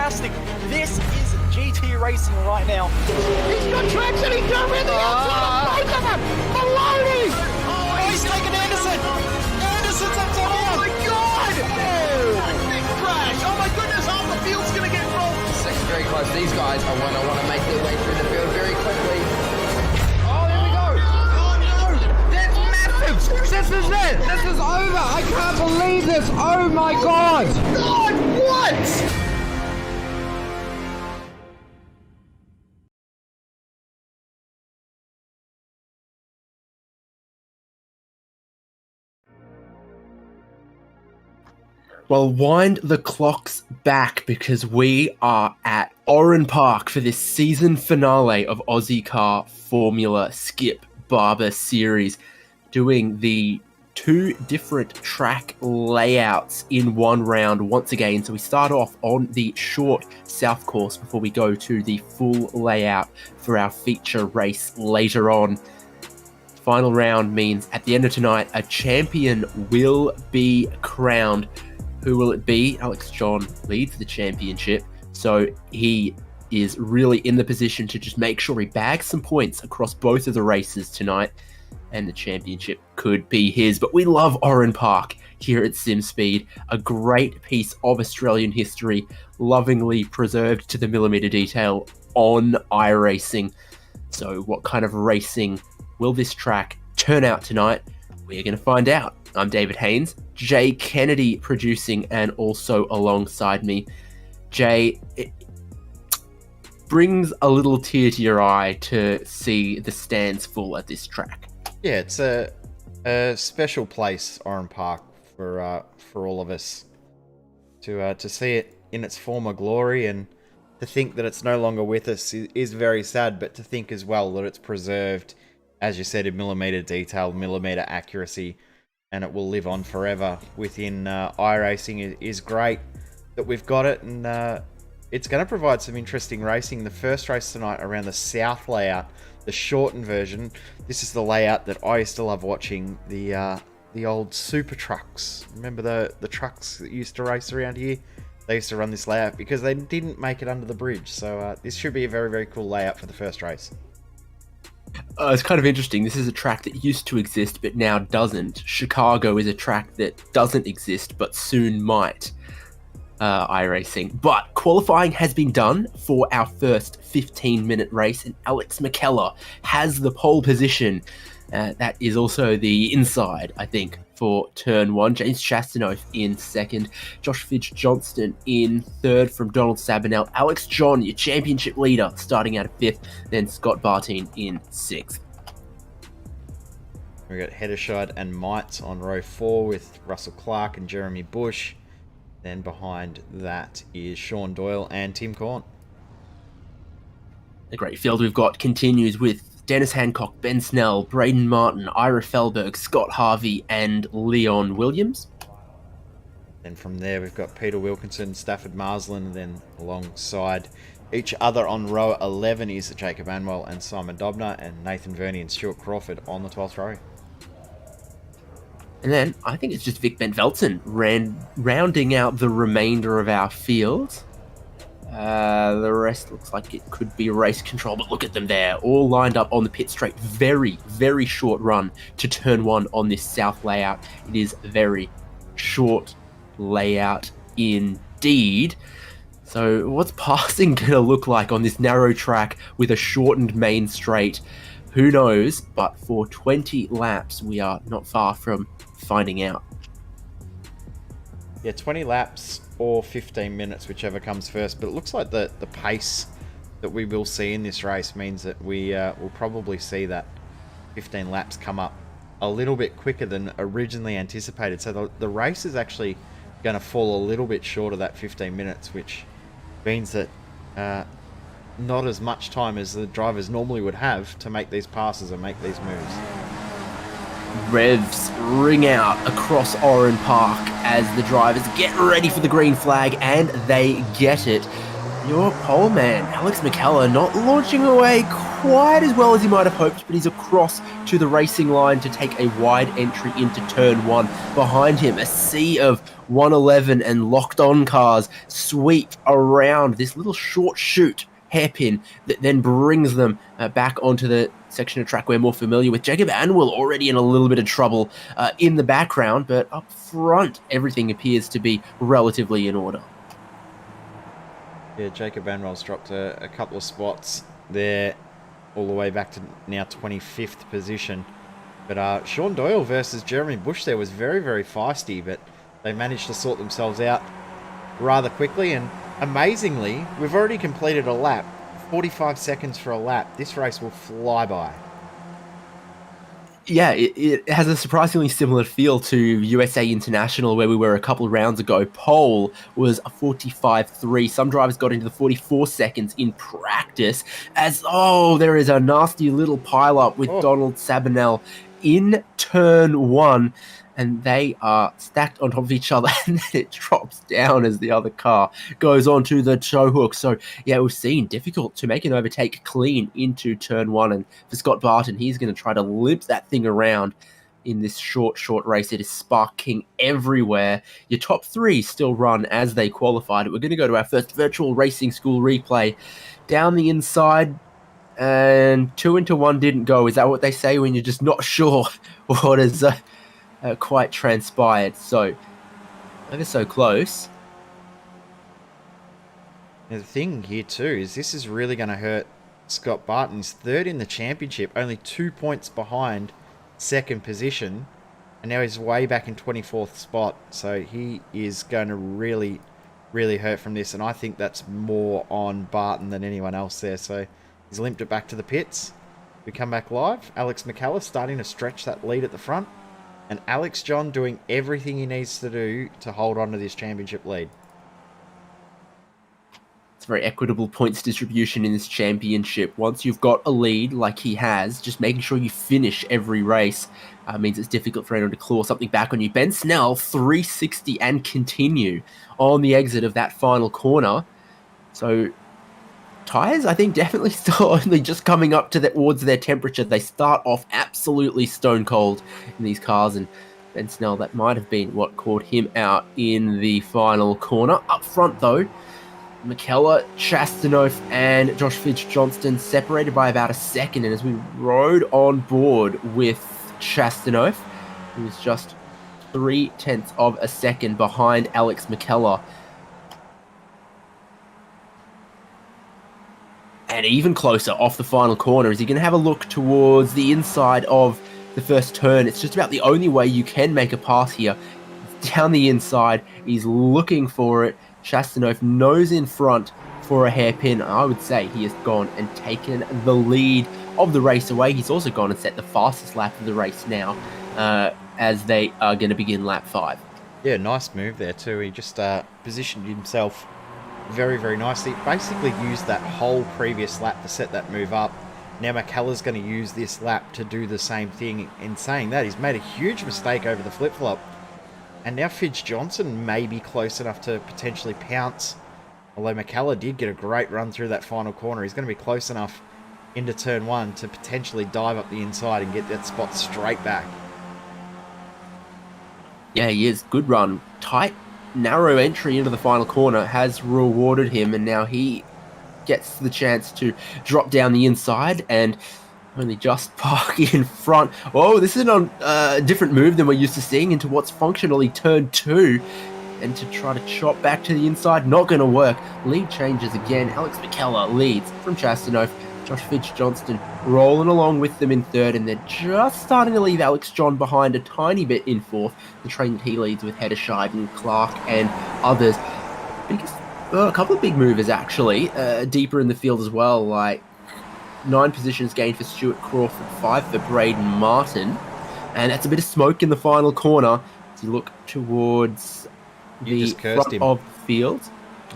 fantastic. This is GT racing right now. He's got traction, he's got rid of the outside of both of them! Maloney! Oh, he's taken Anderson! Anderson's up top! Oh my god! Oh! Big crash! Oh my goodness, half the field's gonna get rolled! Second very close. These guys are want to make their way through the field very quickly. Oh, here we go! Oh no! That's massive! This is it! This is over! I can't believe this! Oh my god! God, what? Well, wind the clocks back because we are at Oran Park for this season finale of Ozicar Formula Skip Barber Series, doing the 2 different track layouts in one round once again. So we start off on the short south course before we go to the full layout for our feature race later on. Final round means at the end of tonight, a champion will be crowned. Who will it be? Alex John leads the championship, so he is really in the position to just make sure he bags some points across both of the races tonight, and the championship could be his. But we love Oran Park here at Simspeed, a great piece of Australian history, lovingly preserved to the millimetre detail on iRacing. So what kind of racing will this track turn out tonight? We're going to find out. I'm David Haynes, Jay Kennedy producing, and also alongside me. Jay, it brings a little tear to your eye to see the stands full at this track. Yeah, it's a special place, Oran Park, for all of us to see it in its former glory, and to think that it's no longer with us is very sad. But to think as well that it's preserved, as you said, in millimetre detail, millimetre accuracy, and it will live on forever within iRacing is great that we've got it, and it's going to provide some interesting racing. The first race tonight around the south layout, the shortened version. This is the layout that I used to love watching, the old super trucks. Remember the trucks that used to race around here? They used to run this layout because they didn't make it under the bridge. So this should be a very, very cool layout for the first race. It's kind of interesting. This is a track that used to exist but now doesn't. Chicago is a track that doesn't exist but soon might. iRacing. But qualifying has been done for our first 15-minute race, and Alex McKellar has the pole position. That is also the inside, I think, for turn 1. James Chastanoff in second. Josh Fidge-Johnston in third from Donald Sabinell. Alex John, your championship leader, starting out of 5th. Then Scott Bartine in 6th. We've got Hedershide and Mites on row 4 with Russell Clark and Jeremy Bush. Then behind that is Sean Doyle and Tim Corn. The great field we've got continues with Dennis Hancock, Ben Snell, Braden Martin, Ira Felberg, Scott Harvey, and Leon Williams. Then from there, we've got Peter Wilkinson, Stafford Marsland, and then alongside each other on row 11 is Jacob Anwell and Simon Dobner, and Nathan Verney and Stuart Crawford on the 12th row. And then I think it's just Vic Bent-Veltzen rounding out the remainder of our field. The rest looks like it could be race control, but look at them there, all lined up on the pit straight. Very, very short run to turn 1 on this south layout. It is a very short layout indeed. So what's passing going to look like on this narrow track with a shortened main straight? Who knows? But for 20 laps, we are not far from finding out. Yeah, 20 laps or 15 minutes, whichever comes first. But it looks like the pace that we will see in this race means that we will probably see that 15 laps come up a little bit quicker than originally anticipated. So the race is actually going to fall a little bit short of that 15 minutes, which means that not as much time as the drivers normally would have to make these passes and make these moves. Revs ring out across Oran Park as the drivers get ready for the green flag, and they get it. Your pole man, Alex McKellar, not launching away quite as well as he might have hoped, but he's across to the racing line to take a wide entry into turn 1. Behind him, a sea of 111 and locked-on cars sweep around this little short chute hairpin that then brings them back onto the section of track we're more familiar with. Jacob Anwell already in a little bit of trouble in the background, but up front, everything appears to be relatively in order. Yeah, Jacob Anwell's dropped a couple of spots there, all the way back to now 25th position. But Sean Doyle versus Jeremy Bush there was very, very feisty, but they managed to sort themselves out rather quickly. And amazingly, we've already completed a lap. 45 seconds for a lap. This race will fly by. Yeah, it has a surprisingly similar feel to USA International, where we were a couple of rounds ago. Pole was a 45.3. Some drivers got into the 44 seconds in practice as, there is a nasty little pile-up with Donald Sabanel in turn 1. And they are stacked on top of each other, and then it drops down as the other car goes onto the tow hook. So, yeah, we've seen difficult to make an overtake clean into turn 1. And for Scott Barton, he's going to try to limp that thing around in this short race. It is sparking everywhere. Your top 3 still run as they qualified. We're going to go to our first virtual racing school replay. Down the inside, and 2 into 1 didn't go. Is that what they say when you're just not sure what is quite transpired? So, ever so close. Now, the thing here too is this is really going to hurt Scott Barton. He's 3rd in the championship, only 2 points behind 2nd position, and now he's way back in 24th spot. So he is going to really, really hurt from this, and I think that's more on Barton than anyone else there. So he's limped it back to the pits. We come back live. Alex McCallum starting to stretch that lead at the front. And Alex John doing everything he needs to do to hold on to this championship lead. It's a very equitable points distribution in this championship. Once you've got a lead like he has, just making sure you finish every race means it's difficult for anyone to claw something back on you. Ben Snell, 360 and continue on the exit of that final corner. So tyres, I think, definitely still only just coming up towards their temperature. They start off absolutely stone cold in these cars, and Ben Snell, that might have been what caught him out in the final corner. Up front, though, McKellar, Chastanoff, and Josh Fitz-Johnston separated by about a second, and as we rode on board with Chastanoff, he was just 0.3 of a second behind Alex McKellar. And even closer off the final corner. Is he going to have a look towards the inside of the first turn? It's just about the only way you can make a pass here. Down the inside, he's looking for it. Chastanoff nose in front for a hairpin. I would say he has gone and taken the lead of the race away. He's also gone and set the fastest lap of the race now as they are going to begin lap 5. Yeah, nice move there too. He just positioned himself very, very nicely. Basically used that whole previous lap to set that move up. Now McCullough's going to use this lap to do the same thing. In saying that, he's made a huge mistake over the flip-flop. And now Fitz-Johnson may be close enough to potentially pounce. Although McCullough did get a great run through that final corner. He's going to be close enough into turn 1 to potentially dive up the inside and get that spot straight back. Yeah, he is. Good run. Tight, narrow entry into the final corner has rewarded him, and now he gets the chance to drop down the inside and only just park in front. Oh, this is a different move than we're used to seeing into what's functionally turn 2. And to try to chop back to the inside, not going to work. Lead changes again. Alex McKellar leads from Chastanoff. Josh Fitz-Johnston rolling along with them in 3rd, and they're just starting to leave Alex John behind a tiny bit in 4th. The train that he leads with Hederscheid and Clark and others. A couple of big movers, actually, deeper in the field as well, like 9 positions gained for Stuart Crawford, 5 for Braden Martin, and that's a bit of smoke in the final corner as you look towards the front of the field.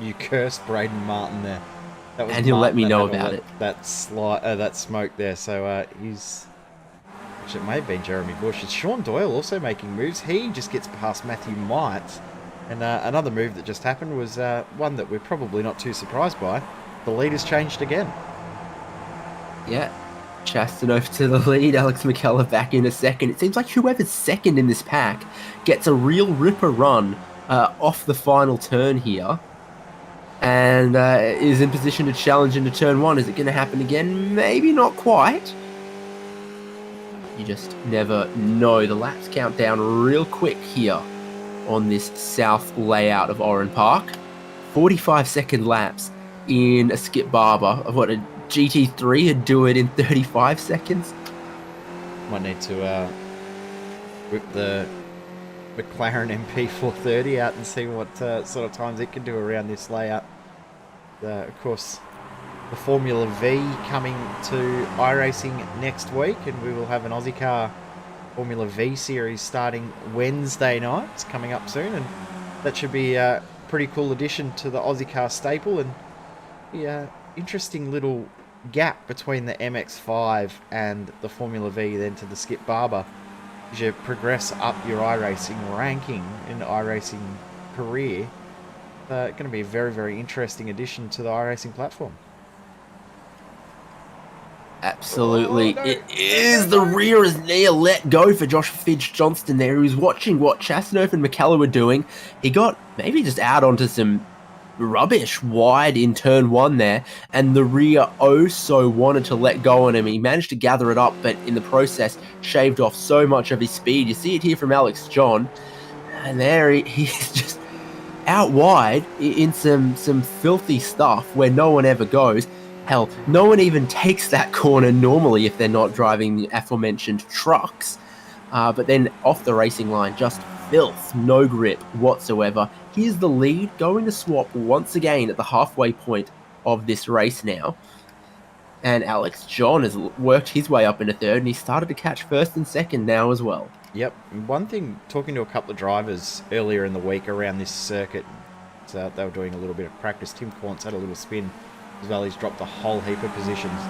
You cursed Braden Martin there. That was and he'll let Martin me know about it. That smoke there. So he's... Actually, it may have been Jeremy Bush. It's Sean Doyle also making moves. He just gets past Matthew Might. And another move that just happened was one that we're probably not too surprised by. The lead has changed again. Yeah. Chastanov to the lead, Alex McKellar back in a second. It seems like whoever's second in this pack gets a real ripper run off the final turn here and is in position to challenge into turn one. Is it going to happen again? Maybe not quite. You just never know. The laps count down real quick here on this south layout of Oran Park. 45-second laps in a Skip Barber of what a GT3 would do it in 35 seconds. Might need to whip the McLaren MP430 out and see what sort of times it can do around this layout. Of course, the Formula V coming to iRacing next week, and we will have an Ozicar Formula V series starting Wednesday night. It's coming up soon, and that should be a pretty cool addition to the Ozicar staple, and yeah, interesting little gap between the MX-5 and the Formula V then to the Skip Barber as you progress up your iRacing ranking in the iRacing career. Going to be a very, very interesting addition to the iRacing platform. Absolutely. It is the rear is near let go for Josh Fidge-Johnston there, who's watching what Chastanov and McKellar were doing. He got maybe just out onto some rubbish wide in turn one there, and the rear so wanted to let go on him. He managed to gather it up, but in the process shaved off so much of his speed. You see it here from Alex John, and there he's just out wide in some filthy stuff where no one ever goes. Hell, no one even takes that corner normally if they're not driving the aforementioned trucks. But then off the racing line, just filth, no grip whatsoever. Here's the lead going to swap once again at the halfway point of this race now. And Alex John has worked his way up into third, and he started to catch first and second now as well. Yep. One thing, talking to a couple of drivers earlier in the week around this circuit, so they were doing a little bit of practice. Tim Corns had a little spin as well. He's dropped a whole heap of positions.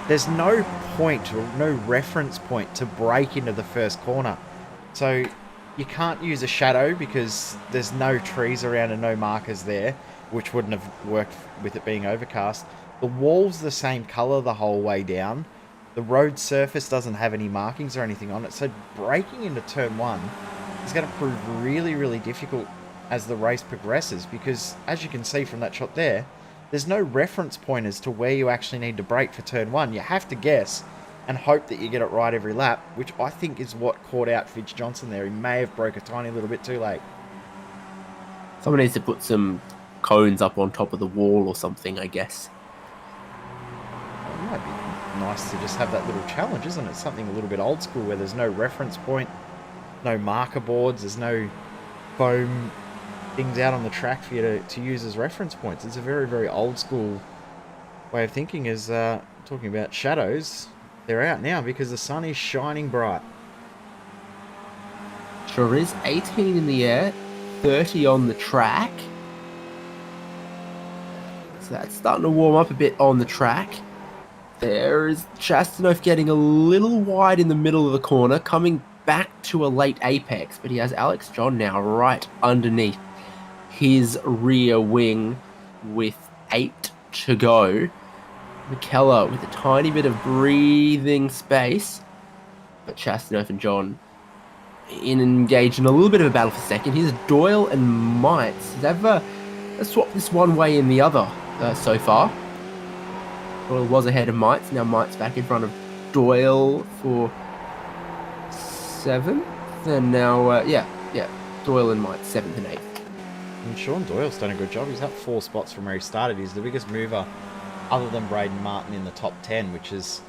There's no point or no reference point to break into the first corner. So you can't use a shadow because there's no trees around and no markers there, which wouldn't have worked with it being overcast. The wall's the same colour the whole way down. The road surface doesn't have any markings or anything on it. So breaking into turn one is going to prove really, really difficult as the race progresses, because as you can see from that shot there, there's no reference point as to where you actually need to brake for turn one. You have to guess and hope that you get it right every lap, which I think is what caught out Fidge-Johnston there. He may have broke a tiny little bit too late. Someone needs to put some cones up on top of the wall or something, I guess. It might be nice to just have that little challenge, isn't it? Something a little bit old school where there's no reference point, no marker boards, there's no foam things out on the track for you to use as reference points. It's a very, very old school way of thinking. Is talking about shadows. They're out now because the sun is shining bright. Sure is. 18 in the air, 30 on the track. So that's starting to warm up a bit on the track. There is Chastanov getting a little wide in the middle of the corner, coming back to a late apex, but he has Alex John now right underneath his rear wing with 8 to go. McKellar with a tiny bit of breathing space, but Chastanov and John engaged in a little bit of a battle for second. Here's Doyle and Mites. They've swapped this one way and the other so far. Doyle was ahead of Mites. Now Mites back in front of Doyle for 7th. And now, Doyle and Mites 7th and 8th. And Sean Doyle's done a good job. He's up 4 spots from where he started. He's the biggest mover other than Braden Martin in the top 10, which is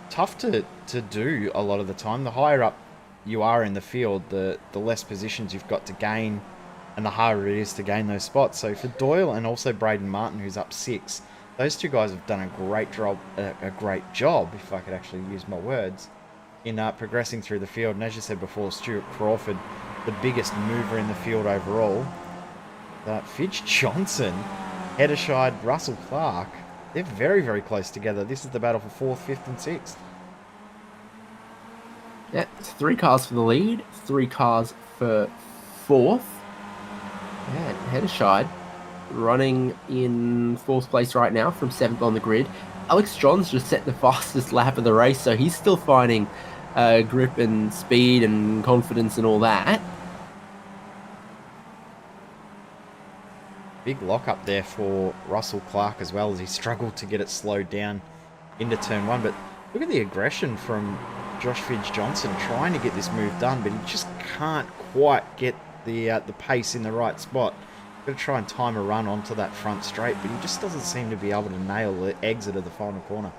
tough to do a lot of the time. The higher up you are in the field, the less positions you've got to gain, and the harder it is to gain those spots. So for Doyle and also Braden Martin, who's up 6, those two guys have done a great job, if I could actually use my words, in progressing through the field. And as you said before, Stuart Crawford, the biggest mover in the field overall. Fidge-Johnston, Heddershide, Russell Clark, they're very, very close together. This is the battle for 4th, 5th and 6th. Yeah, it's 3 cars for the lead, 3 cars for 4th. Yeah, Heddershide running in 4th place right now from 7th on the grid. Alex John's just set the fastest lap of the race, so he's still finding grip and speed and confidence and all that. Big lock up there for Russell Clark as well, as he struggled to get it slowed down into turn 1. But look at the aggression from Josh Fidge-Johnson trying to get this move done, but he just can't quite get the pace in the right spot. Got to try and time a run onto that front straight, but he just doesn't seem to be able to nail the exit of the final corner.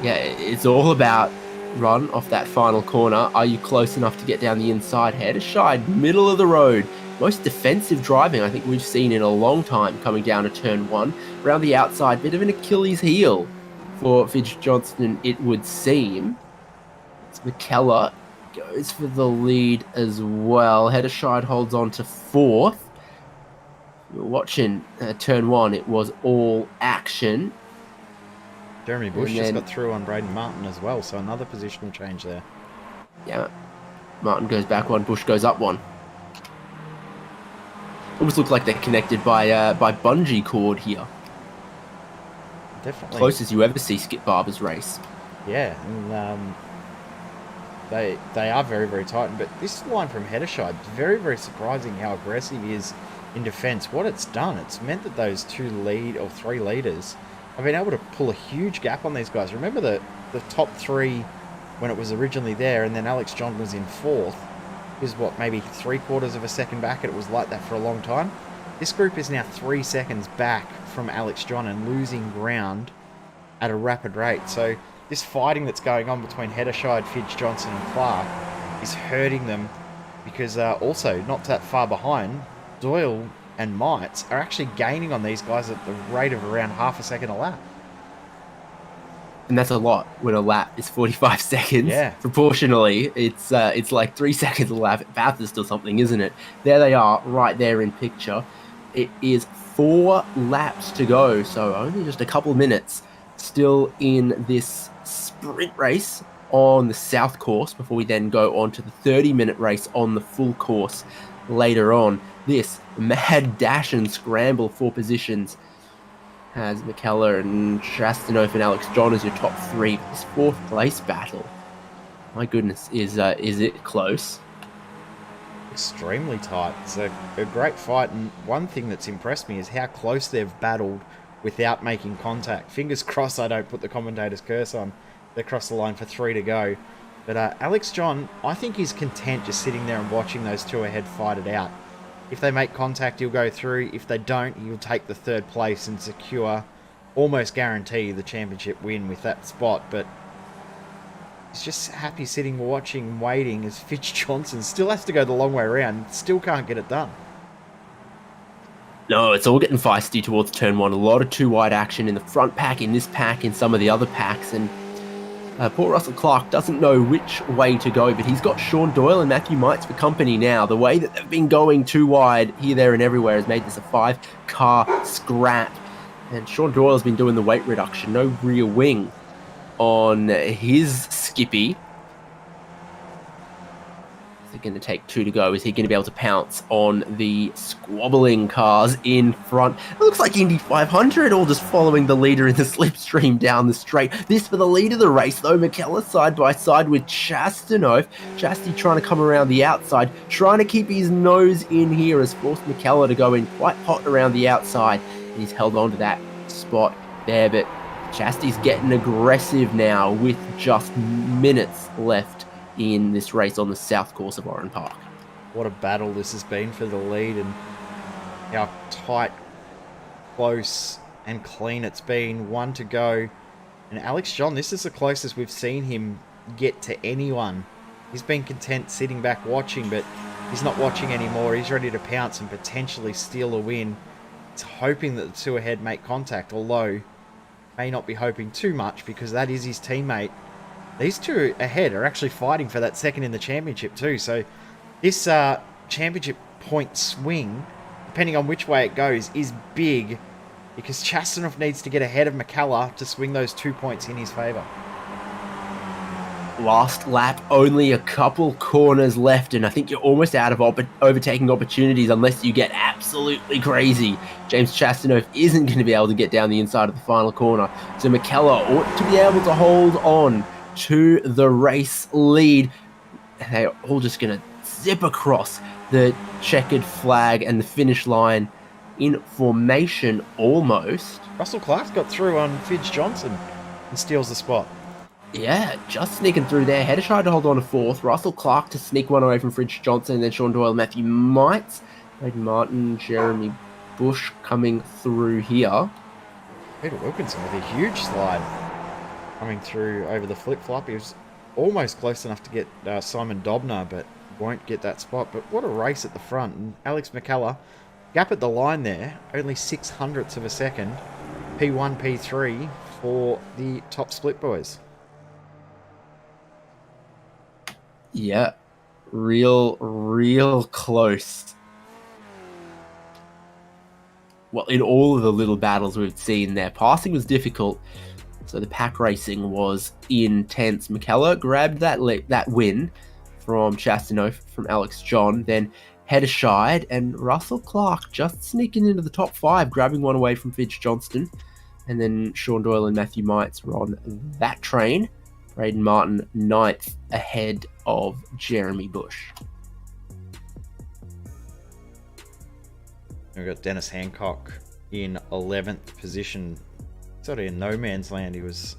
Yeah, it's all about run off that final corner. Are you close enough to get down the inside head? Shide, middle of the road. Most defensive driving I think we've seen in a long time coming down to turn 1. Around the outside, bit of an Achilles heel for Fidge-Johnson, it would seem. It's McKellar goes for the lead as well. Hedderscheid holds on to 4th. You're watching turn 1, it was all action. Jeremy Bush just got through on Braden Martin as well, so another positional change there. Yeah, Martin goes back 1, Bush goes up 1. Almost look like they're connected by bungee cord here. Definitely. Closest you ever see Skip Barber's race. Yeah, and they are very, very tight. But this line from Hedderscheid, very, very surprising how aggressive he is in defence. What it's done, it's meant that those 3 leaders have been able to pull a huge gap on these guys. Remember the top 3 when it was originally there, and then Alex John was in 4th. Is what, maybe 3/4 of a second back, and it was like that for a long time. This group is now 3 seconds back from Alex John and losing ground at a rapid rate. So this fighting that's going on between Hedderscheid, Fidge-Johnson and Clark is hurting them, because also not that far behind, Doyle and Mites are actually gaining on these guys at the rate of around half a second a lap. And that's a lot when a lap is 45 seconds. Yeah. Proportionally, it's like 3 seconds a lap. Bath is still something, isn't it? There they are, right there in picture. It is 4 laps to go, so only just a couple minutes still in this sprint race on the south course before we then go on to the 30-minute race on the full course later on. This mad dash and scramble for positions has McKellar and Chastanoff and Alex John as your top 3. This 4th place battle, my goodness, is it close? Extremely tight. It's a great fight, and one thing that's impressed me is how close they've battled without making contact. Fingers crossed I don't put the commentator's curse on. They cross the line for 3 to go. But Alex John, I think he's content just sitting there and watching those 2 ahead fight it out. If they make contact, he'll go through. If they don't, he'll take the 3rd place and secure, almost guarantee, the championship win with that spot. But he's just happy sitting, watching, waiting, as Fidge-Johnson still has to go the long way around, still can't get it done. No, it's all getting feisty towards turn 1. A lot of 2-wide action in the front pack, in this pack, in some of the other packs, and poor Russell Clark doesn't know which way to go, but he's got Sean Doyle and Matthew Mites for company now. The way that they've been going 2 wide here, there, and everywhere has made this a 5-car scrap. And Sean Doyle's been doing the weight reduction, no rear wing on his Skippy. Is it going to take 2 to go? Is he going to be able to pounce on the squabbling cars in front? It looks like Indy 500 all just following the leader in the slipstream down the straight. This for the lead of the race, though. McKellar side by side with Chastanoff. Chasty trying to come around the outside, trying to keep his nose in here, has forced McKellar to go in quite hot around the outside. And he's held on to that spot there, but Chasty's getting aggressive now with just minutes left in this race on the south course of Oran Park. What a battle this has been for the lead, and how tight, close and clean it's been. 1 to go, and Alex John, this is the closest we've seen him get to anyone. He's been content sitting back watching, but he's not watching anymore. He's ready to pounce and potentially steal a win. He's hoping that the 2 ahead make contact, although may not be hoping too much, because that is his teammate. These 2 ahead are actually fighting for that 2nd in the championship too. So this championship point swing, depending on which way it goes, is big, because Chastanoff needs to get ahead of McKellar to swing those 2 points in his favour. Last lap, only a couple corners left, and I think you're almost out of overtaking opportunities unless you get absolutely crazy. James Chastain isn't going to be able to get down the inside of the final corner, so McKellar ought to be able to hold on to the race lead. They're all just going to zip across the checkered flag and the finish line in formation almost. Russell Clark's got through on Fidge Johnson and steals the spot. Yeah, just sneaking through there. Hedeshide to hold on to fourth. Russell Clark to sneak one away from Fridge Johnson. And then Sean Doyle, Matthew Mites, Braden Martin, Jeremy Bush coming through here. Peter Wilkinson with a huge slide coming through over the flip-flop. He was almost close enough to get Simon Dobner, but won't get that spot. But what a race at the front. And Alex McKellar, gap at the line there, only 0.06 of a second. P1, P3 for the top split boys. Yeah, real close. Well, in all of the little battles we've seen there, passing was difficult, so the pack racing was intense. McKellar grabbed that win from Chastano, from Alex John, then Hedeshide, and Russell Clark just sneaking into the top 5, grabbing one away from Fidge Johnston, and then Sean Doyle and Matthew Mites were on that train. Braden Martin 9th ahead of Jeremy Bush. We've got Dennis Hancock in 11th position, sort of in no man's land. He was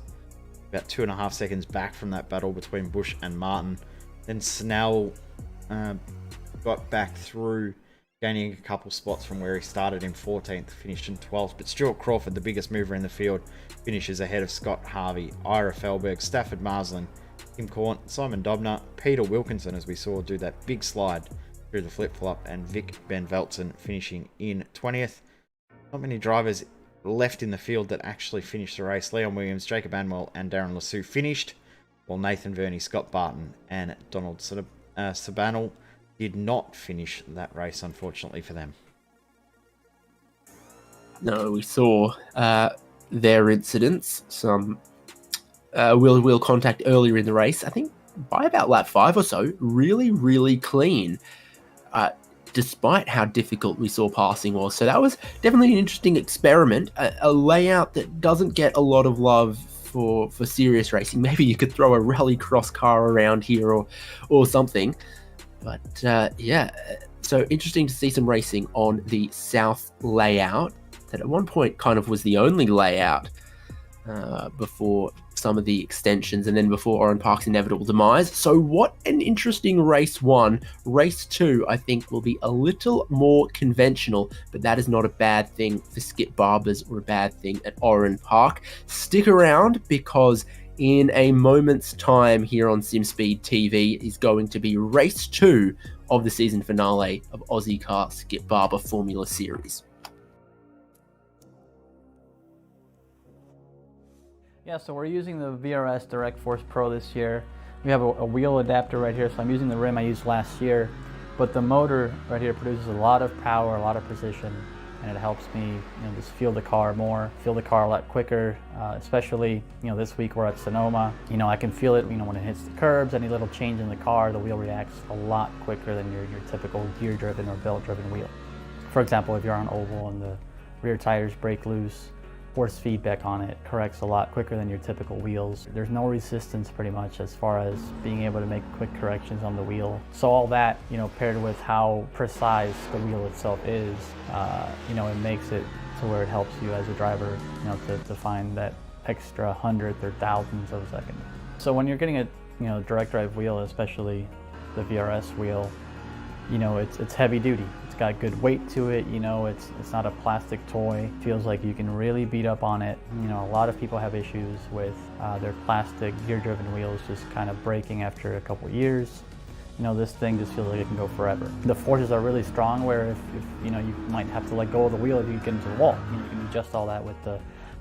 about 2.5 seconds back from that battle between Bush and Martin. Then Snell got back through, gaining a couple spots from where he started in 14th, finished in 12th. But Stuart Crawford, the biggest mover in the field, finishes ahead of Scott Harvey, Ira Felberg, Stafford Marslin, Tim Corn, Simon Dobner, Peter Wilkinson, as we saw do that big slide through the flip-flop, and Vic Ben Veltzen finishing in 20th. Not many drivers left in the field that actually finished the race. Leon Williams, Jacob Anwell, and Darren Lassou finished, while Nathan Verney, Scott Barton, and Donald Sabanel did not finish that race, unfortunately for them. No, we saw their incidents, some wheel contact earlier in the race. I think by about lap 5 or so, really clean, despite how difficult we saw passing was. So that was definitely an interesting experiment, a layout that doesn't get a lot of love for serious racing. Maybe you could throw a rallycross car around here or something. But yeah, so interesting to see some racing on the south layout that at one point kind of was the only layout before some of the extensions and then before Oran Park's inevitable demise. So what an interesting race 1. Race 2, I think, will be a little more conventional, but that is not a bad thing for Skip Barbers or a bad thing at Oran Park. Stick around, because in a moment's time here on Simspeed TV is going to be race 2 of the season finale of Ozicar Skip Barber Formula Series. Yeah, so we're using the VRS Direct Force Pro this year. We have a wheel adapter right here, so I'm using the rim I used last year, but the motor right here produces a lot of power, a lot of precision, and it helps me, just feel the car more, feel the car a lot quicker, especially, this week we're at Sonoma. I can feel it, when it hits the curbs, any little change in the car, the wheel reacts a lot quicker than your typical gear-driven or belt-driven wheel. For example, if you're on oval and the rear tires break loose, force feedback on it corrects a lot quicker than your typical wheels. There's no resistance pretty much as far as being able to make quick corrections on the wheel. So all that, paired with how precise the wheel itself is, it makes it to where it helps you as a driver, to find that extra hundredth or thousandths of a second. So when you're getting a direct drive wheel, especially the VRS wheel, it's heavy duty. It's got good weight to it, it's not a plastic toy. It feels like you can really beat up on it. A lot of people have issues with their plastic gear-driven wheels just kind of breaking after a couple years. This thing just feels like it can go forever. The forces are really strong, where if you might have to let go of the wheel if you get into the wall. You can adjust all that with the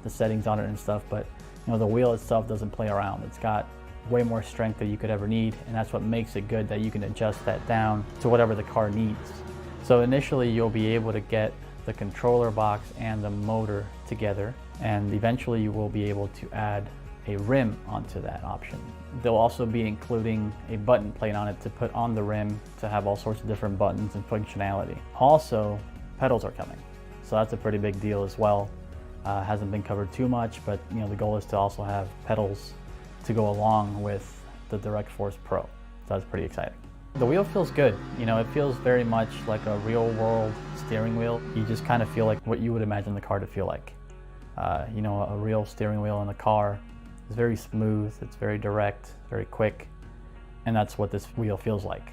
settings on it and stuff, but the wheel itself doesn't play around. It's got way more strength than you could ever need, and that's what makes it good, that you can adjust that down to whatever the car needs. So initially you'll be able to get the controller box and the motor together, and eventually you will be able to add a rim onto that option. They'll also be including a button plate on it to put on the rim to have all sorts of different buttons and functionality. Also, pedals are coming, so that's a pretty big deal as well. Hasn't been covered too much, but the goal is to also have pedals to go along with the Direct Force Pro. So that's pretty exciting. The wheel feels good. It feels very much like a real world steering wheel. You just kind of feel like what you would imagine the car to feel like. A real steering wheel in a car is very smooth, it's very direct, very quick, and that's what this wheel feels like.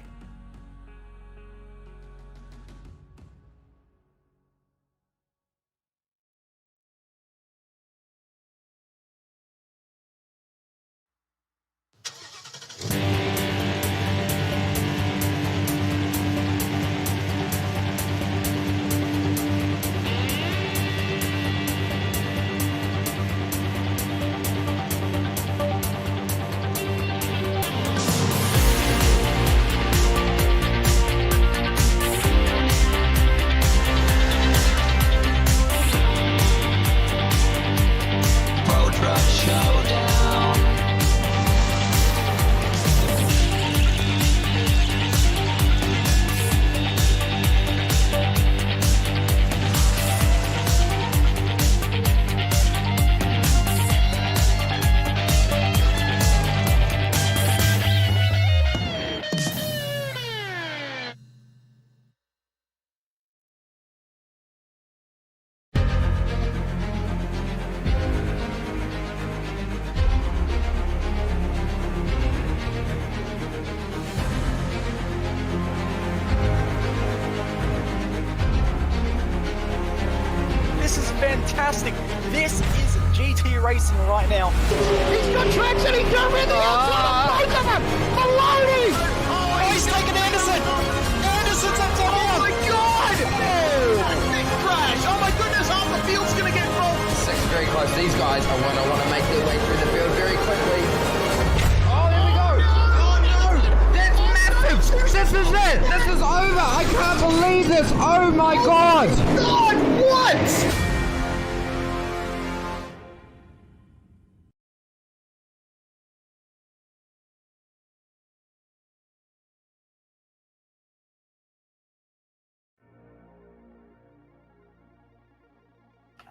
Fantastic. This is GT racing right now. He's got traction. He's going the outside of both of them. Maloney. Oh, he's taken Anderson. Anderson's up to Oh my God. Big crash. Oh my goodness. Half the field's going to get rolled. Second very close. These guys I want to make their way through the field very quickly. Oh, there we go. Oh no. That's massive. This is it. This is over. I can't believe this. Oh my God. God, what?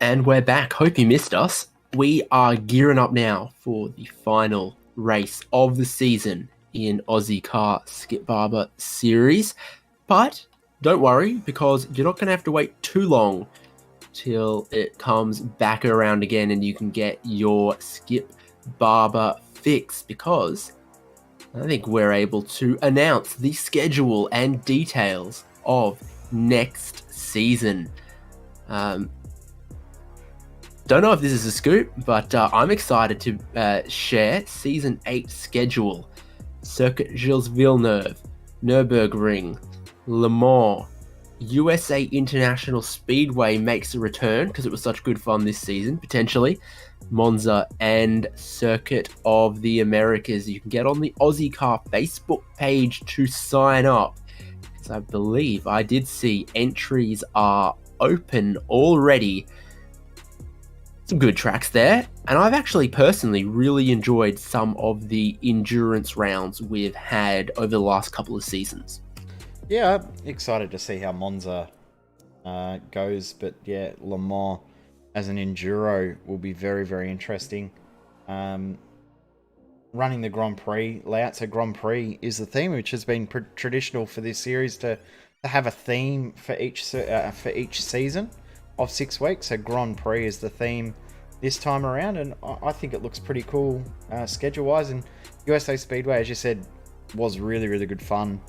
And we're back. Hope you missed us. We are gearing up now for the final race of the season in Ozicar Skip Barber Series. But don't worry, because you're not going to have to wait too long till it comes back around again and you can get your Skip Barber fix, because I think we're able to announce the schedule and details of next season. Don't know if this is a scoop, but I'm excited to share Season 8 schedule. Circuit Gilles Villeneuve, Nürburgring, Le Mans, USA International Speedway makes a return because it was such good fun this season, potentially. Monza and Circuit of the Americas. You can get on the Ozicar Facebook page to sign up, because I believe I did see entries are open already. Some good tracks there, and I've actually personally really enjoyed some of the endurance rounds we've had over the last couple of seasons. Yeah, I'm excited to see how Monza goes, but yeah, Le Mans as an enduro will be very, very interesting. Running the Grand Prix layout, so Grand Prix is the theme, which has been traditional for this series to have a theme for each season of 6 weeks. So Grand Prix is the theme this time around, and I think it looks pretty cool schedule-wise. And USA Speedway, as you said, was really, really good fun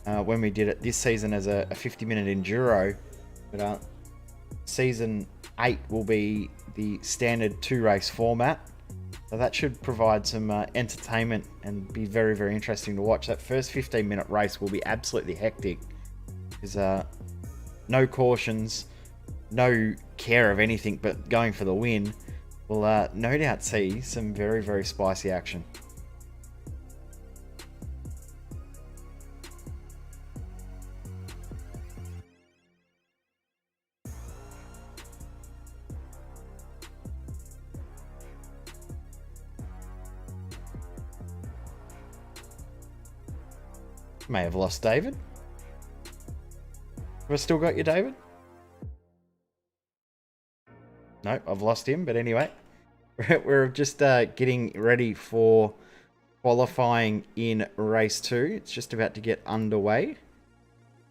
when we did it this season as a 50-minute enduro. But Season 8 will be the standard 2-race format. So that should provide some entertainment and be very, very interesting to watch. That first 15-minute race will be absolutely hectic. There's no cautions, no care of anything but going for the win. We'll no doubt see some very, very spicy action. May have lost David. Have I still got you, David? No, I've lost him, but anyway. We're just getting ready for qualifying in race 2. It's just about to get underway,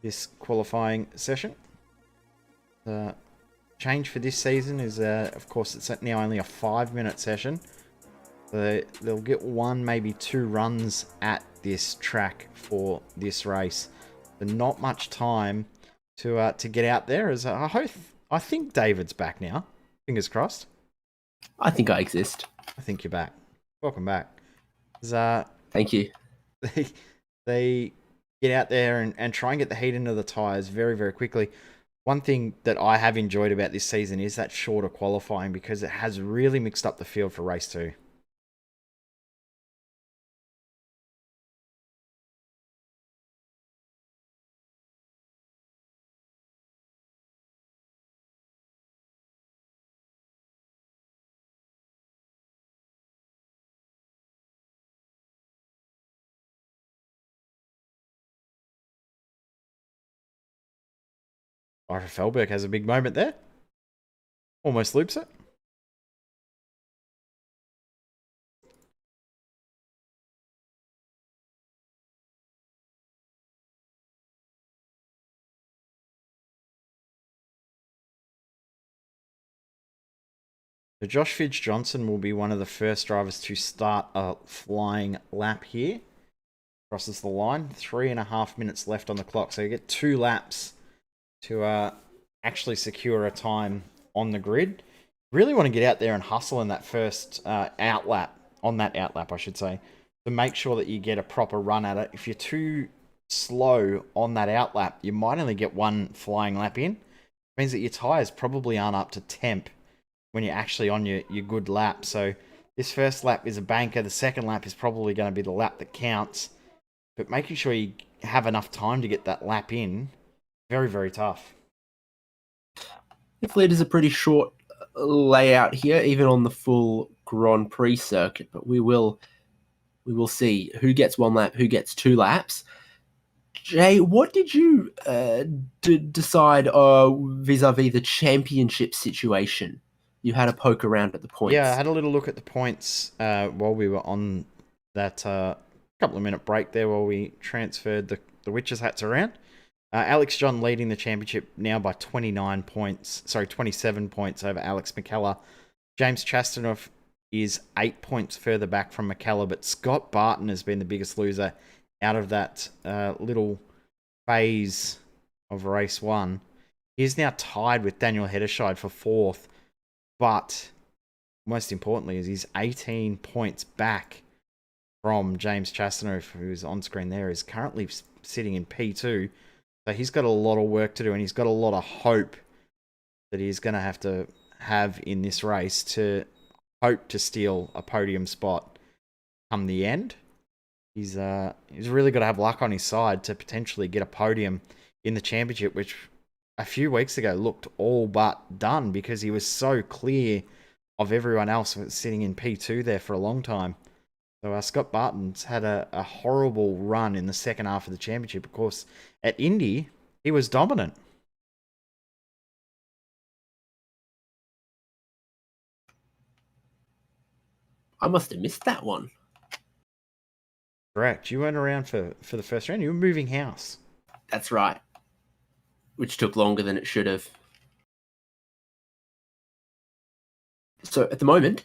this qualifying session. The change for this season is, of course, it's now only a 5-minute session. So they'll get 1, maybe 2 runs at this track for this race. So not much time to get out there. As I think David's back now. Fingers crossed. I think I exist. I think you're back. Welcome back. Thank you. They get out there and try and get the heat into the tyres very, very quickly. One thing that I have enjoyed about this season is that shorter qualifying, because it has really mixed up the field for race 2. Ira Felberg has a big moment there. Almost loops it. So Josh Fitz-Johnson will be one of the first drivers to start a flying lap here. Crosses the line. 3.5 minutes left on the clock. So you get 2 laps to actually secure a time on the grid. Really want to get out there and hustle in that first outlap, on that outlap, I should say, to make sure that you get a proper run at it. If you're too slow on that outlap, you might only get 1 flying lap in. It means that your tyres probably aren't up to temp when you're actually on your good lap. So this first lap is a banker. The second lap is probably going to be the lap that counts. But making sure you have enough time to get that lap in, very, very tough. The fleet is a pretty short layout here, even on the full Grand Prix circuit. But we will see who gets 1 lap, who gets 2 laps. Jay, what did you decide vis-a-vis the championship situation? You had a poke around at the points. Yeah, I had a little look at the points while we were on that couple of minute break there while we transferred the witches' hats around. Alex John leading the championship now by 27 points over Alex McKellar. James Chastanoff is 8 points further back from McKellar, but Scott Barton has been the biggest loser out of that little phase of race 1. He's now tied with Daniel Hederscheid for 4th, but most importantly is he's 18 points back from James Chastanoff, who's on screen there, is currently sitting in P2. So he's got a lot of work to do, and he's got a lot of hope that he's going to have in this race to hope to steal a podium spot come the end. He's really got to have luck on his side to potentially get a podium in the championship, which a few weeks ago looked all but done because he was so clear of everyone else sitting in P2 there for a long time. So Scott Barton's had a horrible run in the second half of the championship. Of course, at Indy, he was dominant. I must have missed that one. Correct. You weren't around for the first round. You were moving house. That's right. Which took longer than it should have. So at the moment,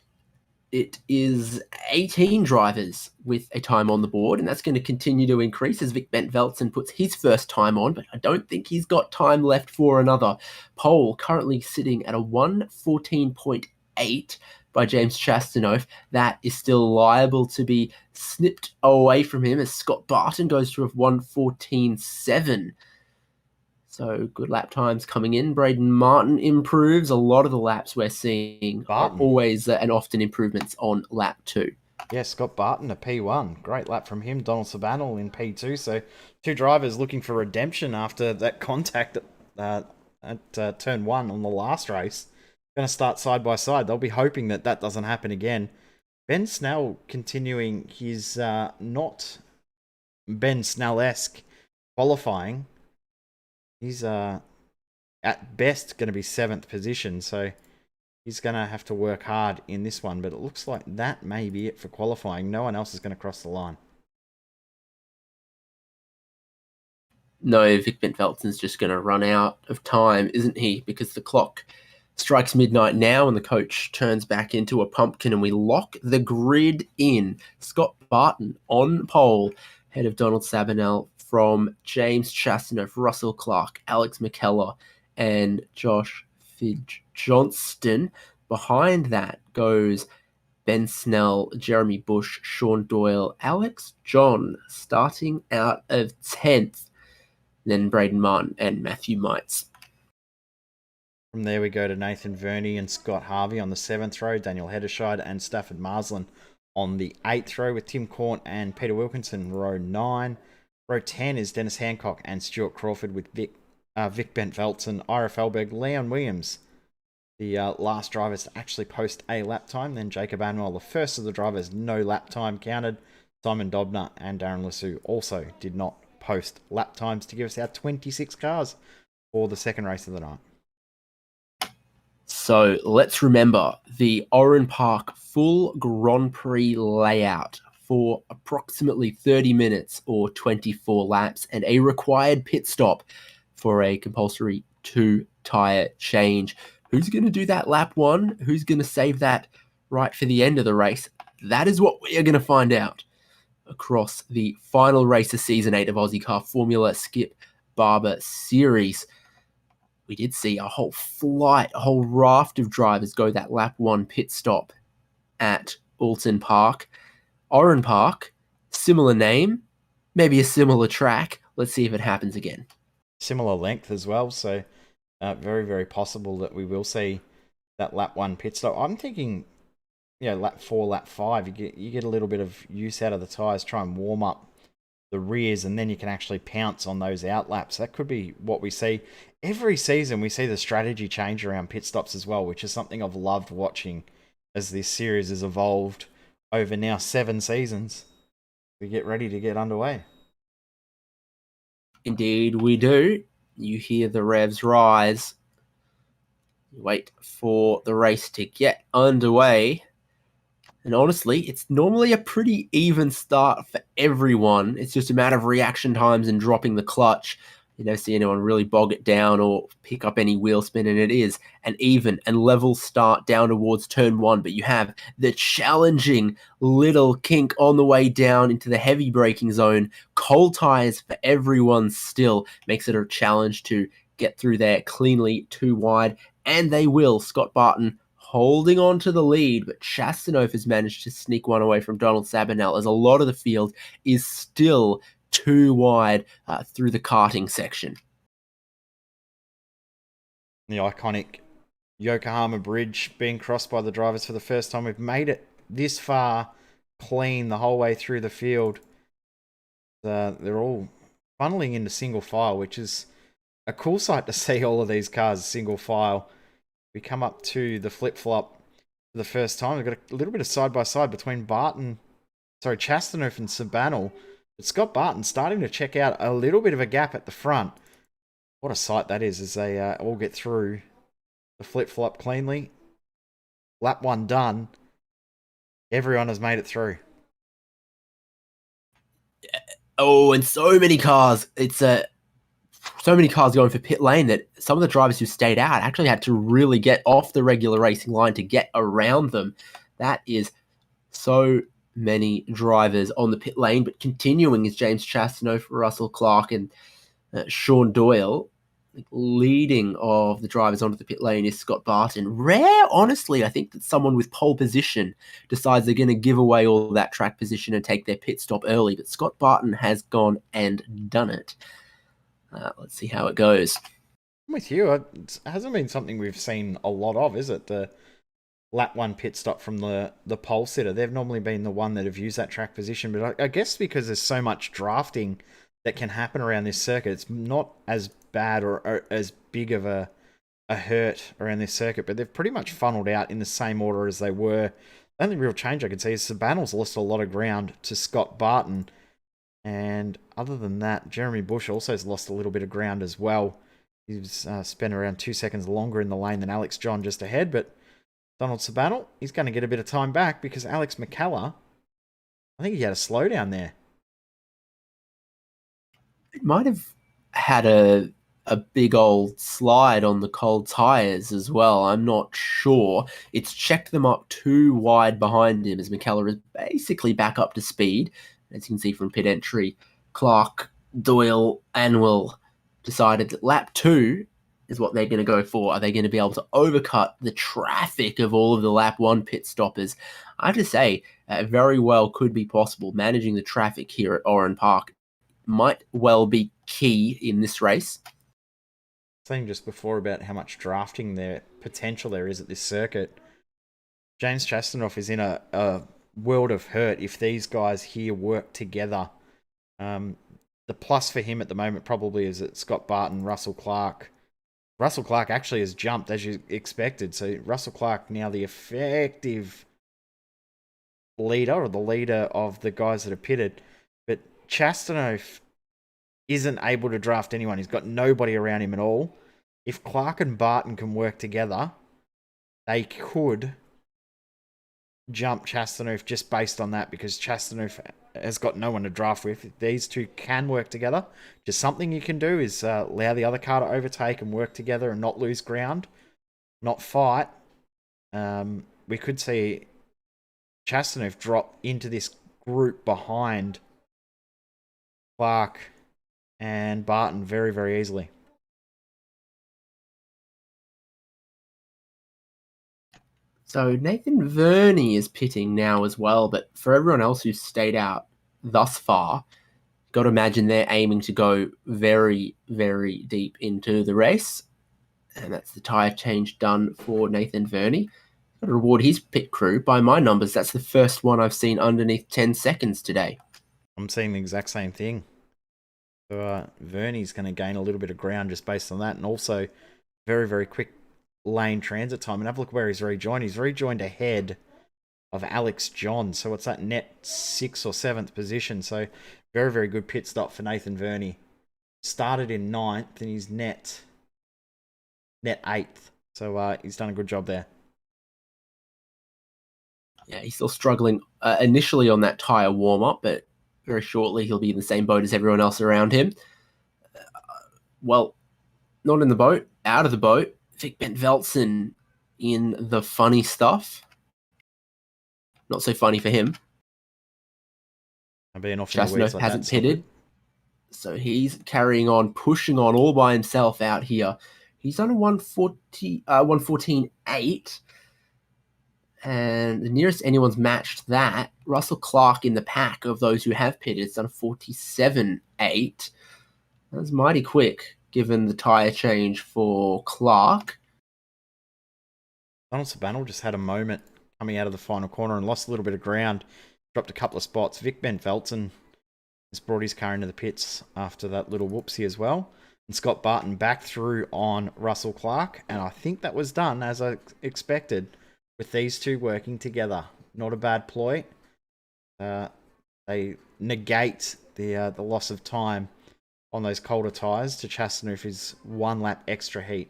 it is 18 drivers with a time on the board, and that's going to continue to increase as Vic Bent-Veltzen puts his first time on, but I don't think he's got time left for another. Pole currently sitting at a 1:14.8 by James Chastanoff. That is still liable to be snipped away from him as Scott Barton goes to a 1:14.7. So good lap times coming in. Braden Martin improves. A lot of the laps we're seeing are always and often improvements on lap 2. Yeah, Scott Barton, a P1. Great lap from him. Donald Sabanel in P2. So 2 drivers looking for redemption after that contact at turn 1 on the last race. Going to start side by side. They'll be hoping that doesn't happen again. Ben Snell continuing his not Ben Snell-esque qualifying. He's at best going to be 7th position, so he's going to have to work hard in this one. But it looks like that may be it for qualifying. No one else is going to cross the line. No, Vic Van Velzen's just going to run out of time, isn't he? Because the clock strikes midnight now and the coach turns back into a pumpkin and we lock the grid in. Scott Barton on pole, ahead of Donald Sabanel from James Chastanoff, Russell Clark, Alex McKellar, and Josh Fidge Johnston. Behind that goes Ben Snell, Jeremy Bush, Sean Doyle, Alex John, starting out of 10th. Then Braden Martin and Matthew Mites. From there we go to Nathan Verney and Scott Harvey on the 7th row, Daniel Hedderscheid and Stafford Marsland on the 8th row, with Tim Corn and Peter Wilkinson row 9. Row 10 is Dennis Hancock and Stuart Crawford, with Vic Bent Veltzen, Ira Felberg, Leon Williams, the last drivers to actually post a lap time. Then Jacob Anwell, the first of the drivers, no lap time counted. Simon Dobner and Darren Lassou also did not post lap times to give us our 26 cars for the second race of the night. So let's remember the Oran Park full Grand Prix layout for approximately 30 minutes or 24 laps and a required pit stop for a compulsory 2-tyre change. Who's going to do that lap 1? Who's going to save that right for the end of the race? That is what we are going to find out across the final race of Season 8 of Aussie Car Formula Skip Barber Series. We did see a whole raft of drivers go that lap 1 pit stop at Alton Park. Oran Park, similar name, maybe a similar track. Let's see if it happens again. Similar length as well, so very, very possible that we will see that lap 1 pit stop. I'm thinking, lap 4, lap 5, you get a little bit of use out of the tyres, try and warm up the rears, and then you can actually pounce on those out laps. That could be what we see. Every season we see the strategy change around pit stops as well, which is something I've loved watching as this series has evolved over now 7 seasons. We get ready to get underway. Indeed we do. You hear the revs rise. You wait for the race to get underway. And honestly, it's normally a pretty even start for everyone. It's just a matter of reaction times and dropping the clutch. You don't see anyone really bog it down or pick up any wheel spin, and it is an even and level start down towards turn 1. But you have the challenging little kink on the way down into the heavy braking zone. Cold tires for everyone still makes it a challenge to get through there cleanly, too wide. And they will. Scott Barton holding on to the lead, but Chastanoff has managed to sneak one away from Donald Sabanel, as a lot of the field is still too wide through the karting section. The iconic Yokohama Bridge being crossed by the drivers for the first time. We've made it this far clean the whole way through the field. They're all funneling into single file, which is a cool sight to see all of these cars single file. We come up to the flip-flop for the first time. We've got a little bit of side-by-side between Chastanoff and Sabanel. But Scott Barton starting to check out a little bit of a gap at the front. What a sight that is as they all get through the flip-flop cleanly. Lap 1 done. Everyone has made it through. Oh, and so many cars. So many cars going for pit lane that some of the drivers who stayed out actually had to really get off the regular racing line to get around them. That is so many drivers on the pit lane, but continuing is James Chastanoff, Russell Clark, and Sean Doyle. Leading of the drivers onto the pit lane is Scott Barton. Rare, honestly, I think that someone with pole position decides they're going to give away all that track position and take their pit stop early, but Scott Barton has gone and done it. Let's see how it goes. I'm with you. It hasn't been something we've seen a lot of, is it? The lap 1 pit stop from the pole sitter. They've normally been the one that have used that track position, but I guess because there's so much drafting that can happen around this circuit, it's not as bad or as big of a hurt around this circuit, but they've pretty much funneled out in the same order as they were. The only real change I can see is Sabanel's lost a lot of ground to Scott Barton. And other than that, Jeremy Bush also has lost a little bit of ground as well. He's spent around 2 seconds longer in the lane than Alex John just ahead, but Untitled Battle, he's going to get a bit of time back because Alex McCullough, I think he had a slowdown there. It might have had a big old slide on the cold tyres as well. I'm not sure. It's checked them up too wide behind him as McCullough is basically back up to speed. As you can see from pit entry, Clark, Doyle, and Will decided that lap 2 is what they're going to go for. Are they going to be able to overcut the traffic of all of the lap 1 pit stoppers? I have to say, very well could be possible. Managing the traffic here at Oran Park might well be key in this race. Saying just before about how much drafting potential there is at this circuit. James Chastanoff is in a world of hurt if these guys here work together. The plus for him at the moment probably is that Scott Barton, Russell Clark. Russell Clark actually has jumped as you expected. So Russell Clark now the effective leader or the leader of the guys that are pitted. But Chastanoff isn't able to draft anyone. He's got nobody around him at all. If Clark and Barton can work together, they could jump Chastanoff just based on that because Chastanoff has got no one to draft with. If these two can work together, just something you can do is allow the other car to overtake and work together and not lose ground, not fight. We could see Chastanoff drop into this group behind Clark and Barton very, very easily. So Nathan Verney is pitting now as well, but for everyone else who's stayed out thus far, got to imagine they're aiming to go very, very deep into the race. And that's the tyre change done for Nathan Verney. Got to reward his pit crew. By my numbers, that's the first one I've seen underneath 10 seconds today. I'm seeing the exact same thing. So Verney's going to gain a little bit of ground just based on that, and also very, very quick lane transit time. And have a look where he's rejoined. He's rejoined ahead of Alex John. So what's that, net 6th or 7th position? So very, very good pit stop for Nathan Verney. Started in 9th and he's net 8th. So he's done a good job there. Yeah, he's still struggling initially on that tyre warm-up, but very shortly he'll be in the same boat as everyone else around him. Well, not in the boat, out of the boat. Vic Bent-Veltzen in the funny stuff. Not so funny for him. Chastanoff hasn't pitted, so he's carrying on, pushing on all by himself out here. He's on a 114.8, and the nearest anyone's matched that, Russell Clark in the pack of those who have pitted, has done a 47.8. That's mighty quick, given the tyre change for Clark. Donald Sabanel just had a moment coming out of the final corner and lost a little bit of ground. Dropped a couple of spots. Vic Bent-Veltzen has brought his car into the pits after that little whoopsie as well. And Scott Barton back through on Russell Clark. And I think that was done as I expected with these two working together. Not a bad ploy. They negate the loss of time on those colder tyres to Chastanoff his 1 lap extra heat.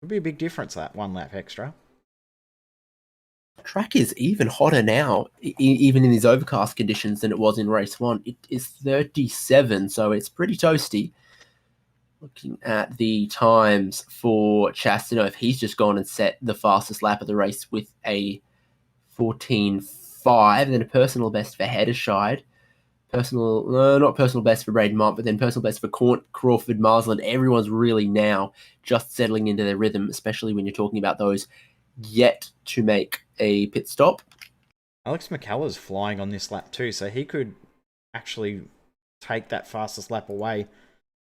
Would be a big difference, that 1 lap extra. Track is even hotter now, even in these overcast conditions, than it was in race 1. It is 37, so it's pretty toasty. Looking at the times for Chastanoff, he's just gone and set the fastest lap of the race with a 14.5, then a personal best for Hedderscheid. Not personal best for Braden Mott, but then personal best for Crawford, Marsland. Everyone's really now just settling into their rhythm, especially when you're talking about those yet to make a pit stop. Alex McCullough's flying on this lap too, so he could actually take that fastest lap away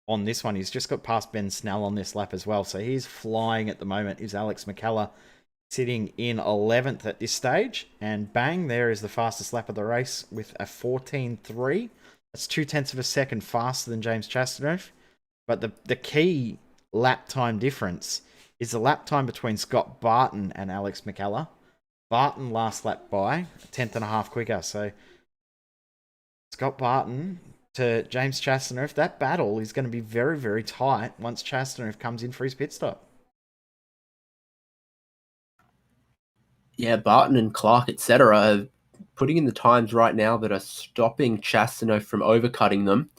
on this one. He's just got past Ben Snell on this lap as well, so he's flying at the moment, is Alex McCullough, sitting in 11th at this stage, and bang, there is the fastest lap of the race with a 14.3. That's 0.2 of a second faster than James Chastanoff, but the key lap time difference is the lap time between Scott Barton and Alex McCullough. Barton last lap by 1/10.5 quicker, so Scott Barton to James Chastaneuf. That battle is going to be very, very tight once Chastaneuf comes in for his pit stop. Yeah, Barton and Clark, etc., are putting in the times right now that are stopping Chastaneuf from overcutting them.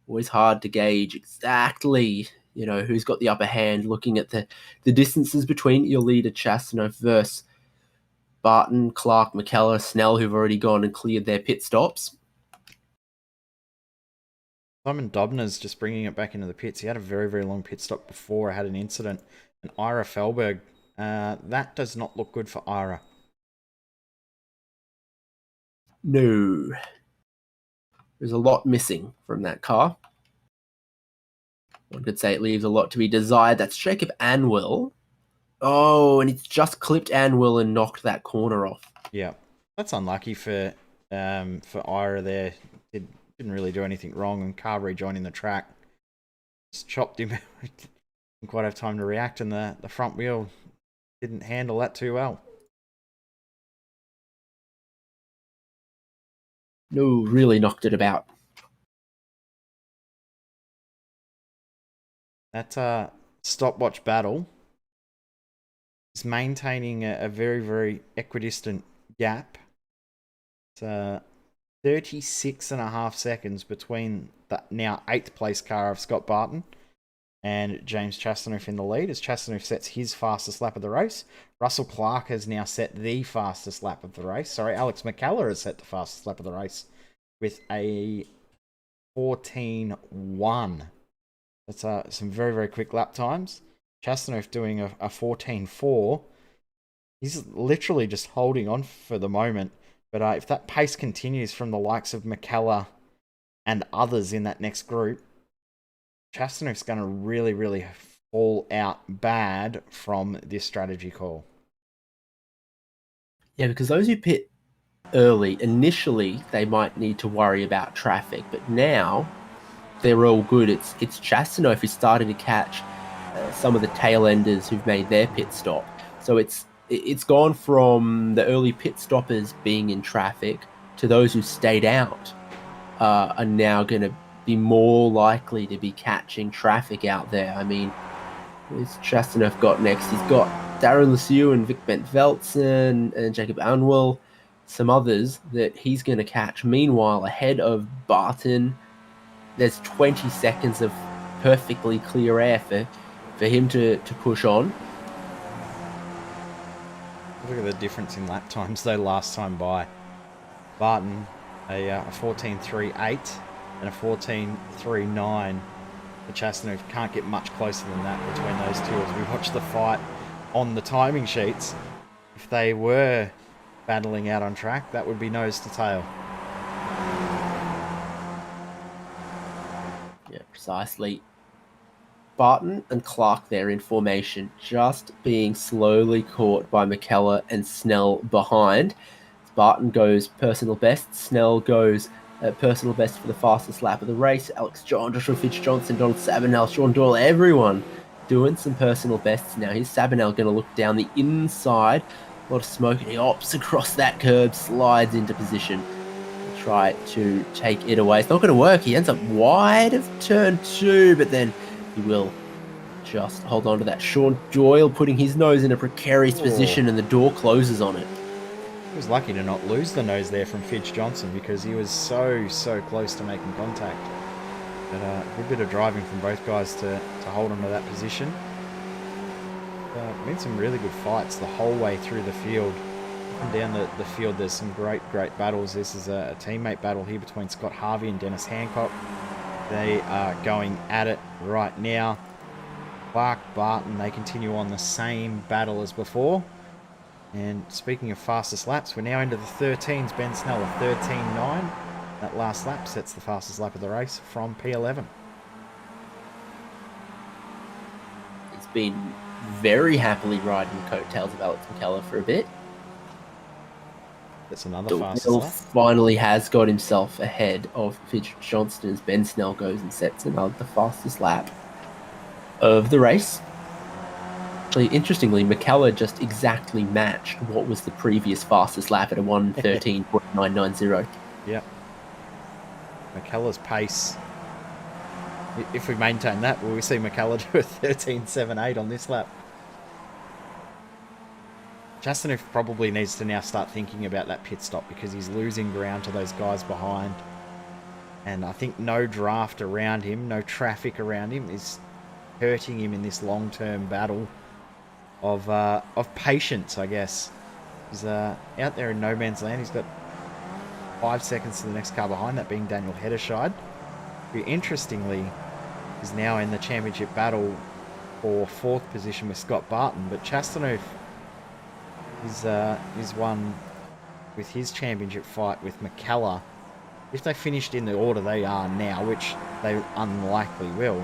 Always hard to gauge exactly, who's got the upper hand, looking at the distances between your leader Chastaneuf versus Barton, Clark, McKellar, Snell, who've already gone and cleared their pit stops. Simon Dobner's just bringing it back into the pits. He had a very, very long pit stop before. I had an incident. And Ira Felberg, that does not look good for Ira. No. There's a lot missing from that car. One could say it leaves a lot to be desired. That's Jacob Anwell. Oh, and it's just clipped Anwell and knocked that corner off. Yeah, that's unlucky for Ira there. Didn't really do anything wrong, and car rejoining the track just chopped him. Didn't quite have time to react, and the front wheel didn't handle that too well. No, really knocked it about. That stopwatch battle is maintaining a very, very equidistant gap. It's 36.5 seconds between the now 8th place car of Scott Barton and James Chastaneuf in the lead as Chastaneuf sets his fastest lap of the race. Russell Clark has now set the fastest lap of the race. Sorry, Alex McKellar has set the fastest lap of the race with a 14.1. That's some very, very quick lap times. Chastaneuf doing a 14.4. He's literally just holding on for the moment. But if that pace continues from the likes of McKellar and others in that next group, Chastaneuf's going to really, really fall out bad from this strategy call. Yeah, because those who pit early, initially, they might need to worry about traffic. But now, they're all good. It's Chastaneuf who's starting to catch some of the tail enders who've made their pit stop. So it's gone from the early pit stoppers being in traffic to those who stayed out are now going to be more likely to be catching traffic out there. I mean, who's Chastaneuf got next? He's got Darren Lesieux and Vic Bent-Veltzen and Jacob Anwell, some others that he's going to catch. Meanwhile, ahead of Barton, there's 20 seconds of perfectly clear air for him to push on. Look at the difference in lap times though last time by. Barton, a 14.38 and a 14.39. The Chastaneuf can't get much closer than that between those two as we watch the fight on the timing sheets. If they were battling out on track, that would be nose to tail. Yeah, precisely. Barton and Clark there in formation, just being slowly caught by McKellar and Snell behind. Barton goes personal best, Snell goes personal best for the fastest lap of the race. Alex John, Joshua Fitz-Johnson, Donald Sabanel, Sean Doyle, everyone doing some personal bests now. Here's Sabanel going to look down the inside. A lot of smoke, and he opts across that curb, slides into position. Try to take it away. It's not going to work. He ends up wide of turn 2, but then he will just hold on to that. Sean Doyle putting his nose in a precarious position, and the door closes on it. He was lucky to not lose the nose there from Fitz-Johnson because he was so close to making contact. But a good bit of driving from both guys to hold on to that position. Been some really good fights the whole way through the field. Up and down the field, there's some great battles. This is a teammate battle here between Scott Harvey and Dennis Hancock. They are going at it right now. Clark, Barton, they continue on the same battle as before. And speaking of fastest laps, we're now into the 13s. Ben Snell, a 13.9. That last lap sets the fastest lap of the race from P11. He's been very happily riding the coattails of Alex McKellar for a bit. That's another fastest lap. Finally has got himself ahead of Fitz-Johnson as Ben Snell goes and sets the fastest lap of the race. Actually, interestingly, McKellar just exactly matched what was the previous fastest lap at a 1:13.990. Yep. McKellar's pace, if we maintain that, will we see McKellar do a 13.78 on this lap? Chastaneuf probably needs to now start thinking about that pit stop because he's losing ground to those guys behind. And I think no draft around him, no traffic around him is hurting him in this long-term battle of patience, I guess. He's out there in no man's land. He's got 5 seconds to the next car behind, that being Daniel Hederscheid, who interestingly is now in the championship battle for 4th position with Scott Barton. But Chastaneuf is one with his championship fight with McKellar. If they finished in the order they are now, which they unlikely will,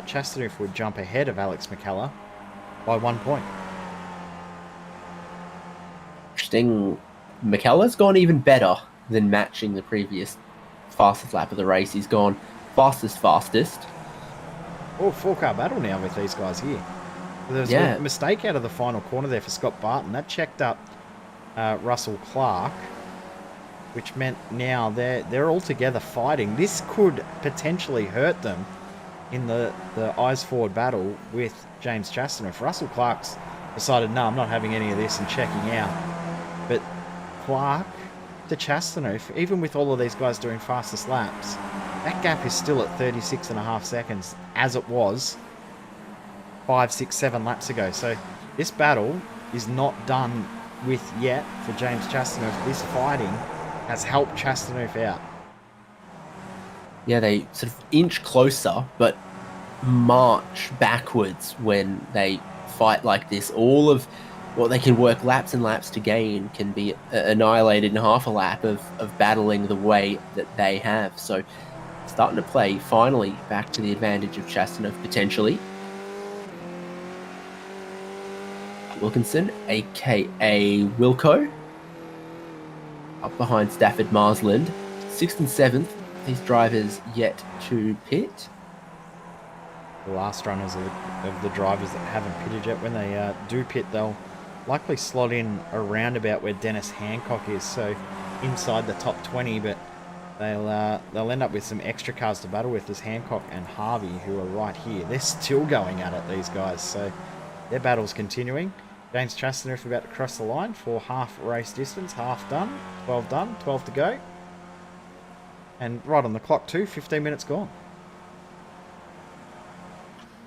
Chastaneuf would jump ahead of Alex McKellar by 1 point. Interesting. McKellar's gone even better than matching the previous fastest lap of the race. He's gone fastest. Oh, 4-car battle now with these guys here. There was a mistake out of the final corner there for Scott Barton. That checked up Russell Clark, which meant now they're all together fighting. This could potentially hurt them in the eyes forward battle with James Chastaneuf. Russell Clark's decided, no, I'm not having any of this and checking out. But Clark to Chastaneuf, even with all of these guys doing fastest laps, that gap is still at 36.5 seconds as it was 5, 6, 7 laps ago. So this battle is not done with yet for James Chastaneuf. This fighting has helped Chastaneuf out. Yeah, they sort of inch closer, but march backwards when they fight like this. All of what they can work laps and laps to gain can be annihilated in half a lap of battling the way that they have. So starting to play finally back to the advantage of Chastaneuf potentially. Wilkinson, aka Wilco, up behind Stafford Marsland. 6th and 7th, these drivers yet to pit. The last runners of the drivers that haven't pitted yet, when they do pit, they'll likely slot in around about where Dennis Hancock is, so inside the top 20, but they'll end up with some extra cars to battle with. There's Hancock and Harvey, who are right here. They're still going at it, these guys, so their battle's continuing. James Chastaneuf about to cross the line for half race distance, half done, 12 to go. And right on the clock too, 15 minutes gone.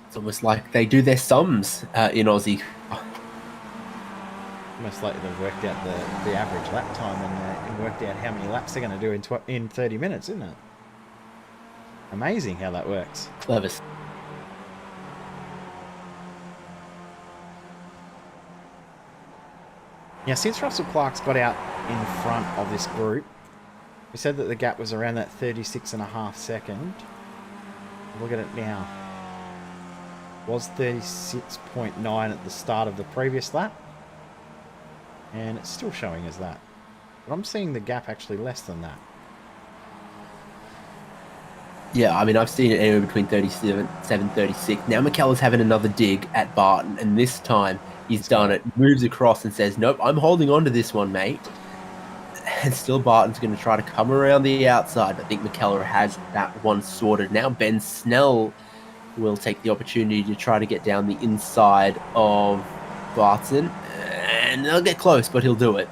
It's almost like they do their sums in Aussie. Almost like they've worked out the average lap time and worked out how many laps they're going to do in 30 minutes, isn't it? Amazing how that works. Clever. Now, since Russell Clark's got out in front of this group, we said that the gap was around that 36.5 second. Look at it now. It was 36.9 at the start of the previous lap. And it's still showing as that. But I'm seeing the gap actually less than that. Yeah, I mean, I've seen it anywhere between 37, 36. Now McKellar's having another dig at Barton, and this time he's done it. Moves across and says, nope, I'm holding on to this one, mate. And still Barton's going to try to come around the outside. I think McKellar has that one sorted. Now Ben Snell will take the opportunity to try to get down the inside of Barton. And they'll get close, but he'll do it.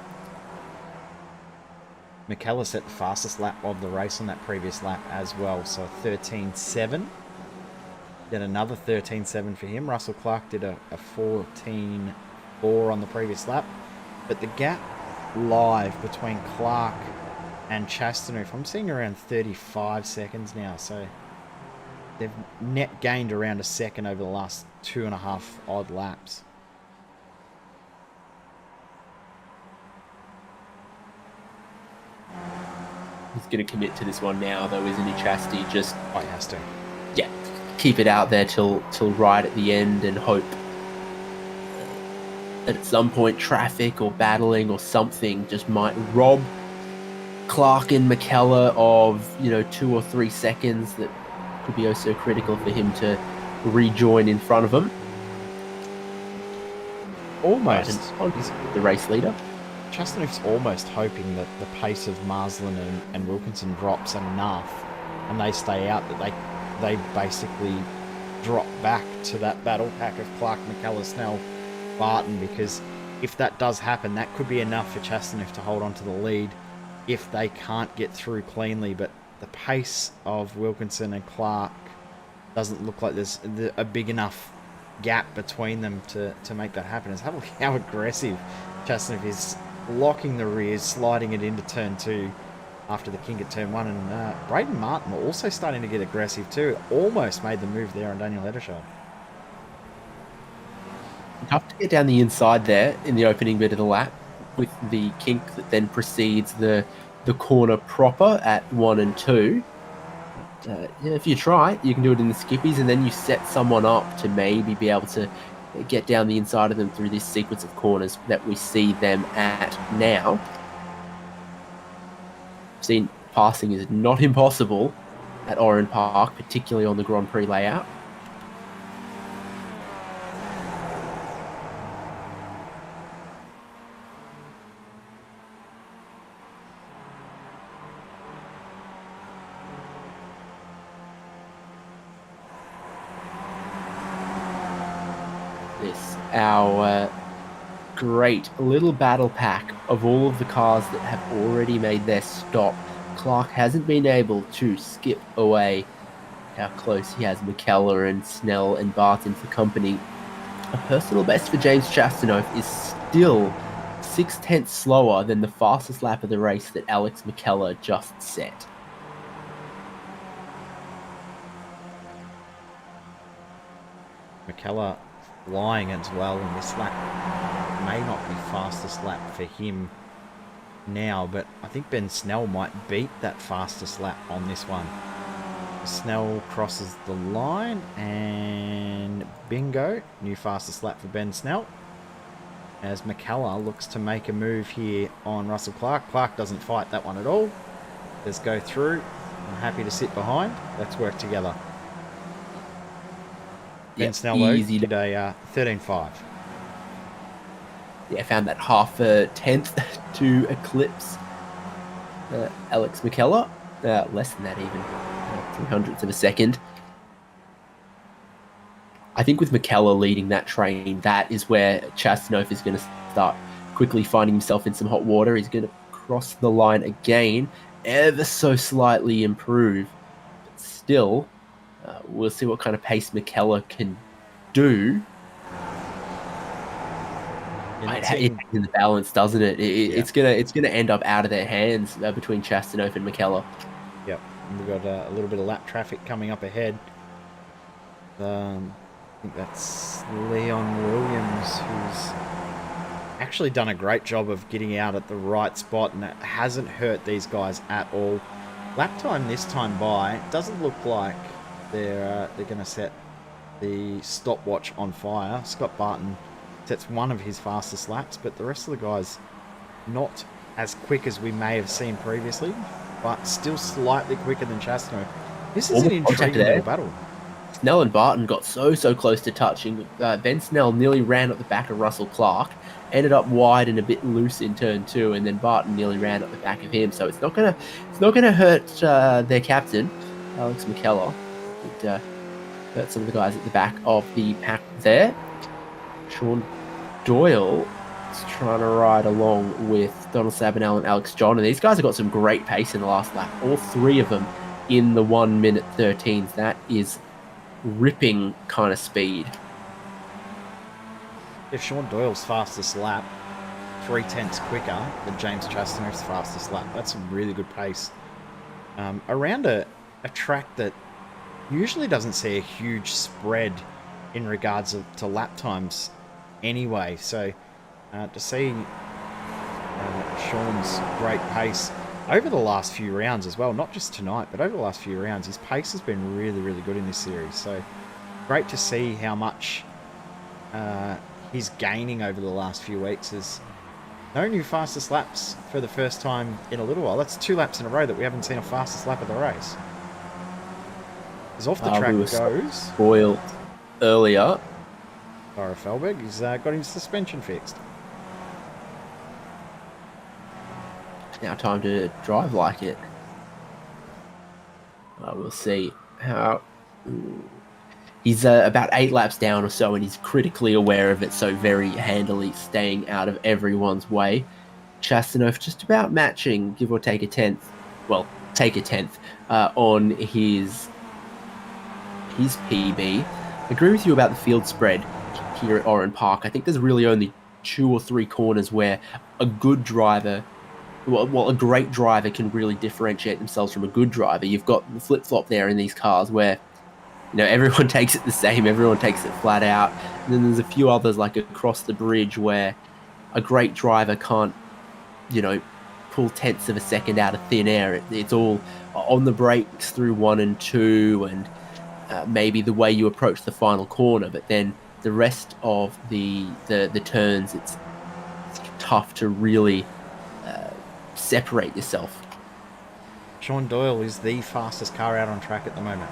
McKellar set the fastest lap of the race on that previous lap as well, so 13.7. Then another 13.7 for him. Russell Clark did a 14.4 on the previous lap. But the gap live between Clark and Chastaneuf, I'm seeing around 35 seconds now, so they've net gained around a second over the last 2.5 odd laps. He's going to commit to this one now, though, isn't he, Chastity? Just, Oh, he has to. yeah, keep it out there till right at the end and hope that at some point traffic or battling or something just might rob Clark and McKellar of, 2 or 3 seconds that could be oh so critical for him to rejoin in front of him. Almost. The race leader. Chastenoof's almost hoping that the pace of Marsland and Wilkinson drops enough and they stay out, that they basically drop back to that battle pack of Clark, McKellar, Snell, Barton, because if that does happen, that could be enough for Chastanoof to hold on to the lead if they can't get through cleanly. But the pace of Wilkinson and Clark doesn't look like there's a big enough gap between them to make that happen. Have a look how aggressive Chastanoof is, locking the rears, sliding it into turn 2 after the kink at turn 1. And Braden Martin also starting to get aggressive too. Almost made the move there on Daniel Edershaw. Tough to get down the inside there in the opening bit of the lap with the kink that then precedes the corner proper at 1 and 2. If you try, you can do it in the skippies, and then you set someone up to maybe be able to get down the inside of them through this sequence of corners that we see them at now. Seen passing is not impossible at Oran Park, particularly on the Grand Prix layout. Our great little battle pack of all of the cars that have already made their stop. Clark hasn't been able to skip away how close he has McKellar and Snell and Barton for company. A personal best for James Chastenouf is still 6/10 slower than the fastest lap of the race that Alex McKellar just set. McKellar flying as well in this lap. May not be fastest lap for him now, but I think Ben Snell might beat that fastest lap on this one. Snell crosses the line and bingo, new fastest lap for Ben Snell, as McKellar looks to make a move here on Russell Clark. Clark doesn't fight that one at all. Let's go through. I'm happy to sit behind. Let's work together. Ben Snell though did a 13.5. Yeah, found that half a tenth to eclipse Alex McKellar. Less than that even, 300ths of a second. I think with McKellar leading that train, that is where Chastenouf is going to start quickly finding himself in some hot water. He's going to cross the line again, ever so slightly improve. But still, we'll see what kind of pace McKellar can do. It hangs in the balance, doesn't it? It's gonna end up out of their hands between Chastenouf and McKellar. Yep, and we've got a little bit of lap traffic coming up ahead. I think that's Leon Williams, who's actually done a great job of getting out at the right spot, and it hasn't hurt these guys at all. Lap time this time by doesn't look like they're going to set the stopwatch on fire. Scott Barton sets one of his fastest laps, but the rest of the guys not as quick as we may have seen previously, but still slightly quicker than Chastenouf. This is an intriguing little battle. Snell and Barton got so close to touching. Ben Snell nearly ran at the back of Russell Clark, ended up wide and a bit loose in turn 2, and then Barton nearly ran at the back of him. So it's not gonna hurt their captain, Alex McKellar. It hurt some of the guys at the back of the pack there. Sean Doyle is trying to ride along with Donald Sabanel and Alex John, and these guys have got some great pace in the last lap. All three of them in the 1 minute 13s. That is ripping kind of speed. If Sean Doyle's fastest lap 3/10 quicker than James Chastenouf's fastest lap, that's some really good pace. Around a track that usually doesn't see a huge spread in regards to lap times anyway. So to see Sean's great pace over the last few rounds as well, not just tonight, but over the last few rounds, his pace has been really good in this series. So great to see how much he's gaining over the last few weeks. There's no new fastest laps for the first time in a little while. That's 2 laps in a row that we haven't seen a fastest lap of the race. As off the track goes, spoiled earlier. Laura Felberg, he's got his suspension fixed. now time to drive like it. We'll see how... He's about 8 laps down or so, and he's critically aware of it, so very handily staying out of everyone's way. Chastanov just about matching, give or take a tenth. Well, take a tenth on his PB. I agree with you about the field spread here at Oran Park. I think there's really only 2 or 3 corners where a good driver, well, a great driver can really differentiate themselves from a good driver. You've got the flip-flop there in these cars where, you know, everyone takes it the same, everyone takes it flat out. And then there's a few others like across the bridge where a great driver can't, you know, pull tenths of a second out of thin air. It's all on the brakes through 1 and 2 and maybe the way you approach the final corner, but then the rest of the turns, it's tough to really separate yourself. Sean Doyle is the fastest car out on track at the moment.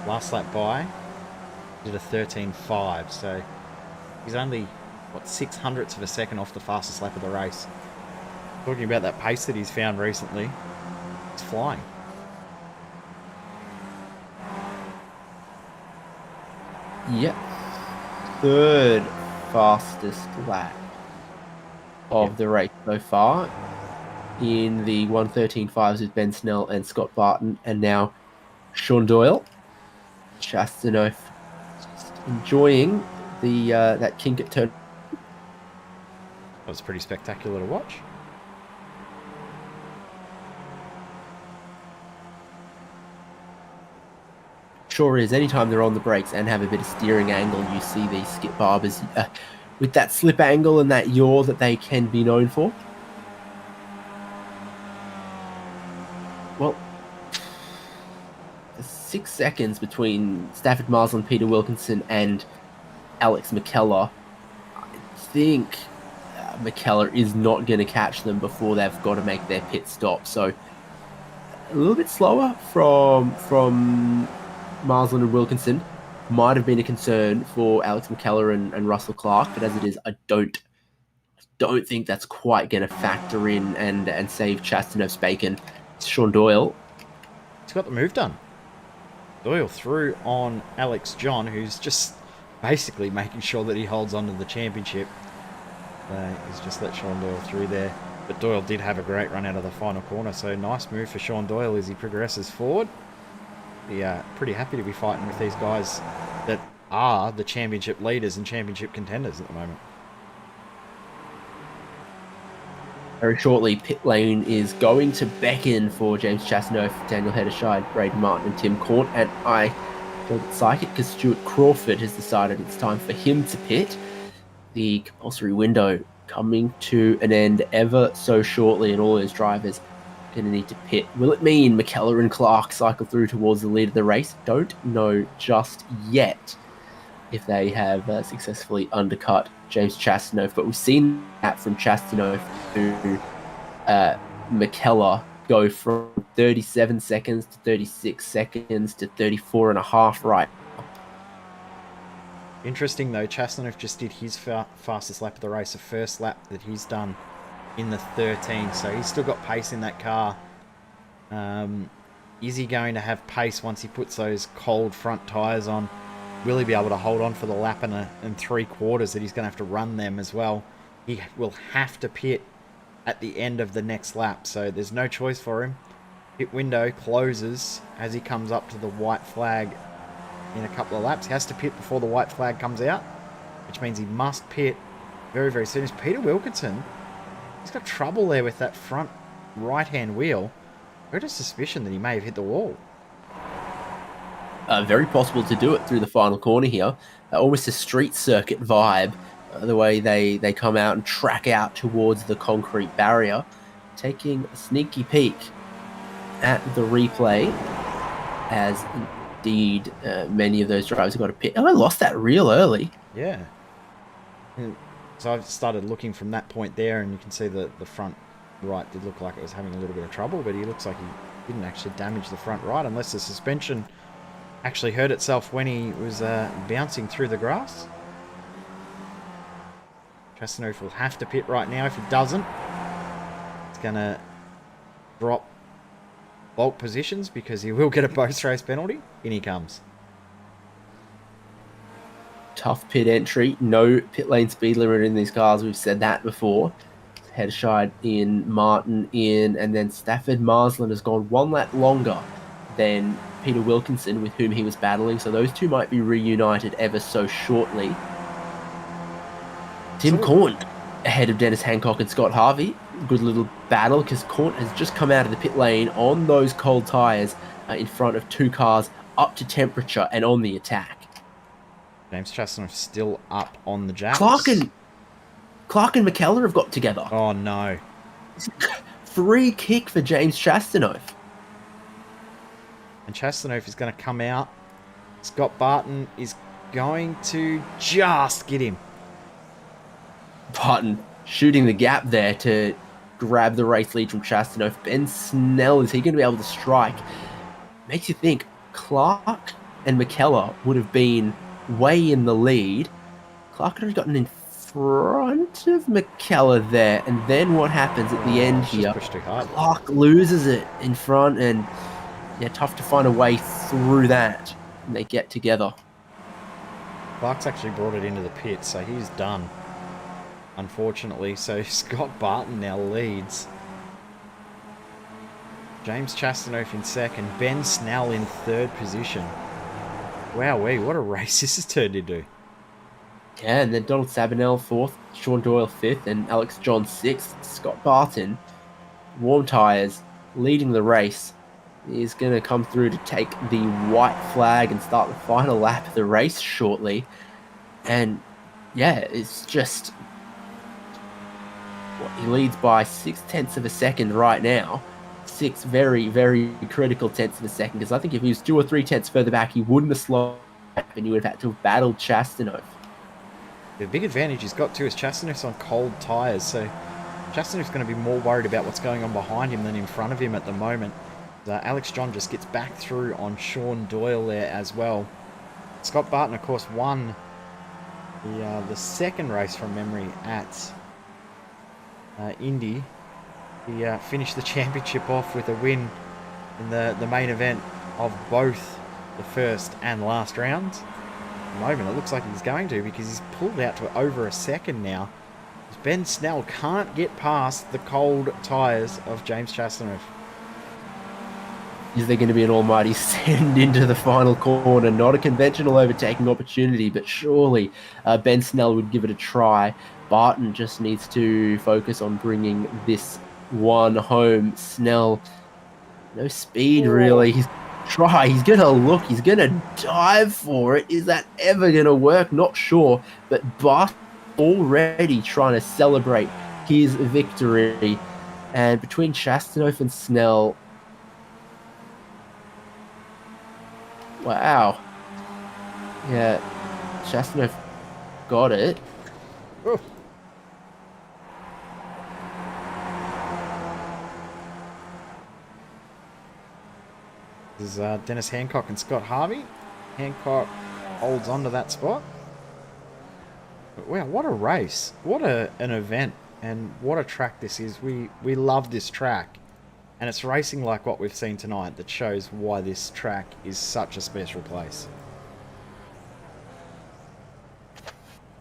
Last lap by, did a 13.5, so he's only, what, 0.06 of a second off the fastest lap of the race. Talking about that pace that he's found recently, it's flying. Yep. 3rd fastest lap of the race so far in the 1:13.5s with Ben Snell and Scott Barton, and now Sean Doyle. Chastanov just enjoying the that kink at turn. That was pretty spectacular to watch. Sure is. Anytime they're on the brakes and have a bit of steering angle, you see these Skip Barbers with that slip angle and that yaw that they can be known for. Well, 6 seconds between Stafford Marsland, Peter Wilkinson, and Alex McKellar. I think McKellar is not going to catch them before they've got to make their pit stop. So a little bit slower from Marsland and Wilkinson. Might have been a concern for Alex McKellar and Russell Clark, but as it is, I don't think that's quite going to factor in and save Chastanov's bacon. It's Sean Doyle. He's got the move done. Doyle through on Alex John, who's just basically making sure that he holds on to the championship. He's just let Sean Doyle through there. But Doyle did have a great run out of the final corner, so nice move for Sean Doyle as he progresses forward. Yeah, pretty happy to be fighting with these guys that are the championship leaders and championship contenders at the moment. Very shortly, pit lane is going to beckon for James Chastanov, Daniel Hederscheid, Braden Martin, and Tim Corn. And I feel psychic because Stuart Crawford has decided it's time for him to pit. The compulsory window coming to an end ever so shortly, and all those drivers going to need to pit. Will it mean McKellar and Clark cycle through towards the lead of the race? Don't know just yet if they have successfully undercut James Chastanov, but we've seen that from Chastanov to McKellar go from 37 seconds to 36 seconds to 34.5 right. Interesting though, Chastanov just did his fastest lap of the race, the first lap that he's done in the 13, so he's still got pace in that car. Is he going to have pace once he puts those cold front tyres on? Will he be able to hold on for the lap and 3/4 that he's going to have to run them as well? He will have to pit at the end of the next lap, so there's no choice for him. Pit window closes as he comes up to the white flag in a couple of laps. He has to pit before the white flag comes out, which means he must pit very, very soon. It's Peter Wilkinson. He's got trouble there with that front right-hand wheel. I got a suspicion that he may have hit the wall. Very possible to do it through the final corner here. Almost a street circuit vibe. The way they come out and track out towards the concrete barrier. Taking a sneaky peek at the replay as indeed many of those drivers have got a pit. Oh, I lost that real early. Yeah. So I've started looking from that point there, and you can see the front right did look like it was having a little bit of trouble, but he looks like he didn't actually damage the front right, unless the suspension actually hurt itself when he was bouncing through the grass. Chastanov will have to pit right now. If he doesn't, He's going to drop bulk positions because he will get a post-race penalty. In he comes. Tough pit entry. No pit lane speed limit in these cars. We've said that before. Hedeshide in, Martin in, and then Stafford Marsland has gone one lap longer than Peter Wilkinson, with whom he was battling. So those two might be reunited ever so shortly. Tim Corn ahead of Dennis Hancock and Scott Harvey. Good little battle because Corn has just come out of the pit lane on those cold tyres in front of two cars up to temperature and on the attack. James Chastanoff still up on the jacks. Clark and McKellar have got together. Oh, no. Free kick for James Chastanoff. And Chastanoff is going to come out. Scott Barton is going to just get him. Barton shooting the gap there to grab the race lead from Chastanoff. Ben Snell, is he going to be able to strike? Makes you think Clark and McKellar would have been way in the lead. Clark had gotten in front of McKellar there, and then what happens at the end here? Pushed too hard. Clark loses it in front, and yeah, tough to find a way through that. And they get together. Clark's actually brought it into the pit, so he's done. Unfortunately, so Scott Barton now leads. James Chastanoff in second, Ben Snell in third position. Wowee, what a race this has turned into. Yeah, and then Donald Sabanel fourth, Sean Doyle fifth, and Alex John sixth. Scott Barton, warm tyres, leading the race, is going to come through to take the white flag and start the final lap of the race shortly. And yeah, it's just... he leads by 0.6 of a second right now. 6 very, very critical tenths of a second, because I think if he was 2 or 3 tenths further back, he wouldn't have slowed up and he would have had to have battled Chastanoff. The big advantage he's got too is Chastanoff's on cold tyres, so Chastanoff's going to be more worried about what's going on behind him than in front of him at the moment. Alex John just gets back through on Sean Doyle there as well. Scott Barton, of course, won the second race from memory at Indy. He finished the championship off with a win in the main event of both the first and last rounds. At the moment, it looks like he's going to, because he's pulled out to over a second now. Ben Snell can't get past the cold tyres of James Chastanoff. Is there going to be an almighty send into the final corner? Not a conventional overtaking opportunity, but surely Ben Snell would give it a try. Barton just needs to focus on bringing this one home. Snell, no speed really. He's going to look, he's going to dive for it. Is that ever going to work? Not sure, but Barton already trying to celebrate his victory. And between Chastanoff and Snell, wow. Yeah, Chastanoff got it. Oh. This is Dennis Hancock and Scott Harvey. Hancock holds on to that spot. But wow, what a race. What an event. And what a track this is. We love this track. And it's racing like what we've seen tonight that shows why this track is such a special place.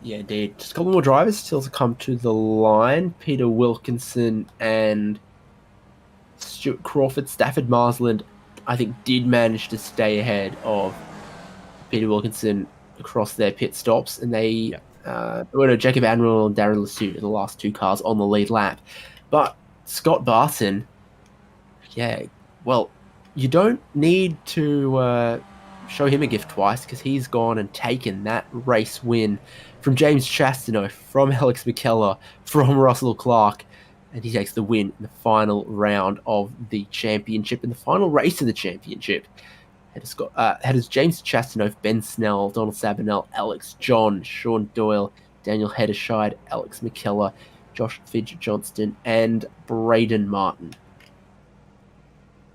Yeah, indeed. Just a couple more drivers still to come to the line. Peter Wilkinson and Stuart Crawford. Stafford Marsland, I think, did manage to stay ahead of Peter Wilkinson across their pit stops. And they, Jacob Admiral and Darren Lassuth are the last two cars on the lead lap. But Scott Barton, yeah, well, you don't need to show him a gift twice, because he's gone and taken that race win from James Chastanoff, from Alex McKellar, from Russell Clark, and he takes the win in the final round of the championship, in the final race of the championship. Had as James Chastanoff, Ben Snell, Donald Sabanel, Alex John, Sean Doyle, Daniel Hedeshide, Alex McKellar, Josh Fidge-Johnston, and Braden Martin.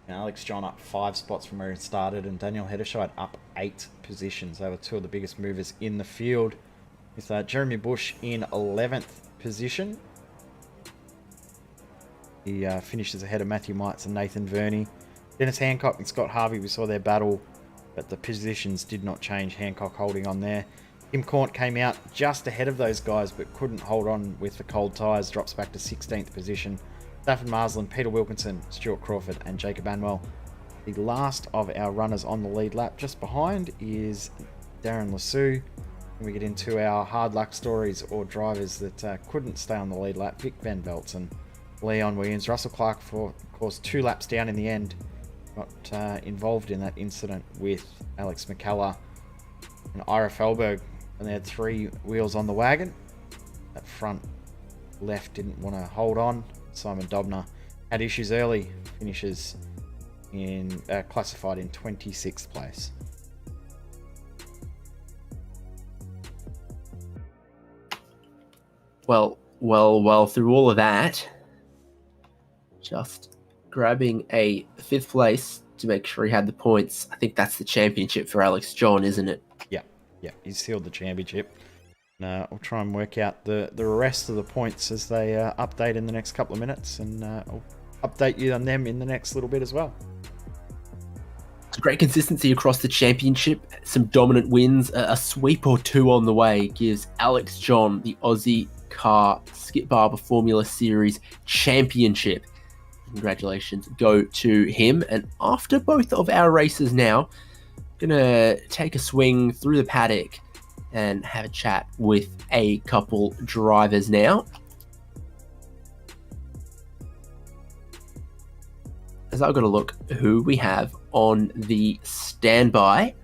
Alex John up 5 spots from where he started, and Daniel Hedeshide up 8 positions. They were two of the biggest movers in the field, with Jeremy Bush in 11th position. He finishes ahead of Matthew Mites and Nathan Verney. Dennis Hancock and Scott Harvey, we saw their battle, but the positions did not change. Hancock holding on there. Tim Cornt came out just ahead of those guys, but couldn't hold on with the cold tyres. Drops back to 16th position. Stafford Marsland, Peter Wilkinson, Stuart Crawford, and Jacob Anwell. The last of our runners on the lead lap just behind is Darren Lassou. And we get into our hard luck stories or drivers that couldn't stay on the lead lap. Vic Van Veltzen, Leon Williams, Russell Clark, for of course 2 laps down in the end, got involved in that incident with Alex McKellar and Ira Felberg, and they had 3 wheels on the wagon. That front left didn't want to hold on. Simon Dobner had issues early, finishes in classified in 26th place. Well, through all of that, just grabbing a 5th place to make sure he had the points. I think that's the championship for Alex John, isn't it? Yeah, he's sealed the championship. We'll try and work out the rest of the points as they update in the next couple of minutes, and I'll update you on them in the next little bit as well. It's great consistency across the championship. Some dominant wins. A sweep or 2 on the way gives Alex John the Ozicar Skip Barber Formula Series championship. Congratulations go to him. And after both of our races now, gonna take a swing through the paddock and have a chat with a couple drivers now. As I've got to look who we have on the standby.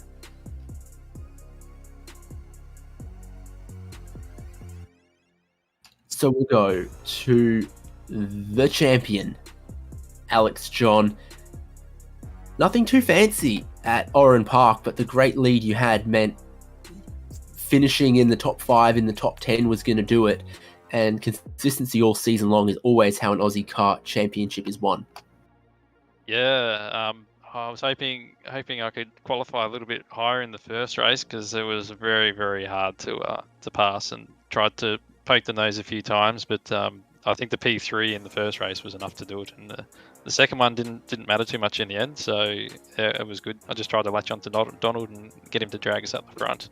So we'll go to the champion, Alex John. Nothing too fancy at Oran Park, but the great lead you had meant finishing in the top 5, in the top 10 was going to do it. And consistency all season long is always how an Aussie car championship is won. Yeah, I was hoping I could qualify a little bit higher in the first race, because it was very, very hard to pass, and tried to poke the nose a few times, but I think the P3 in the first race was enough to do it, and the second one didn't matter too much in the end, so yeah, it was good. I just tried to latch onto Donald and get him to drag us up the front.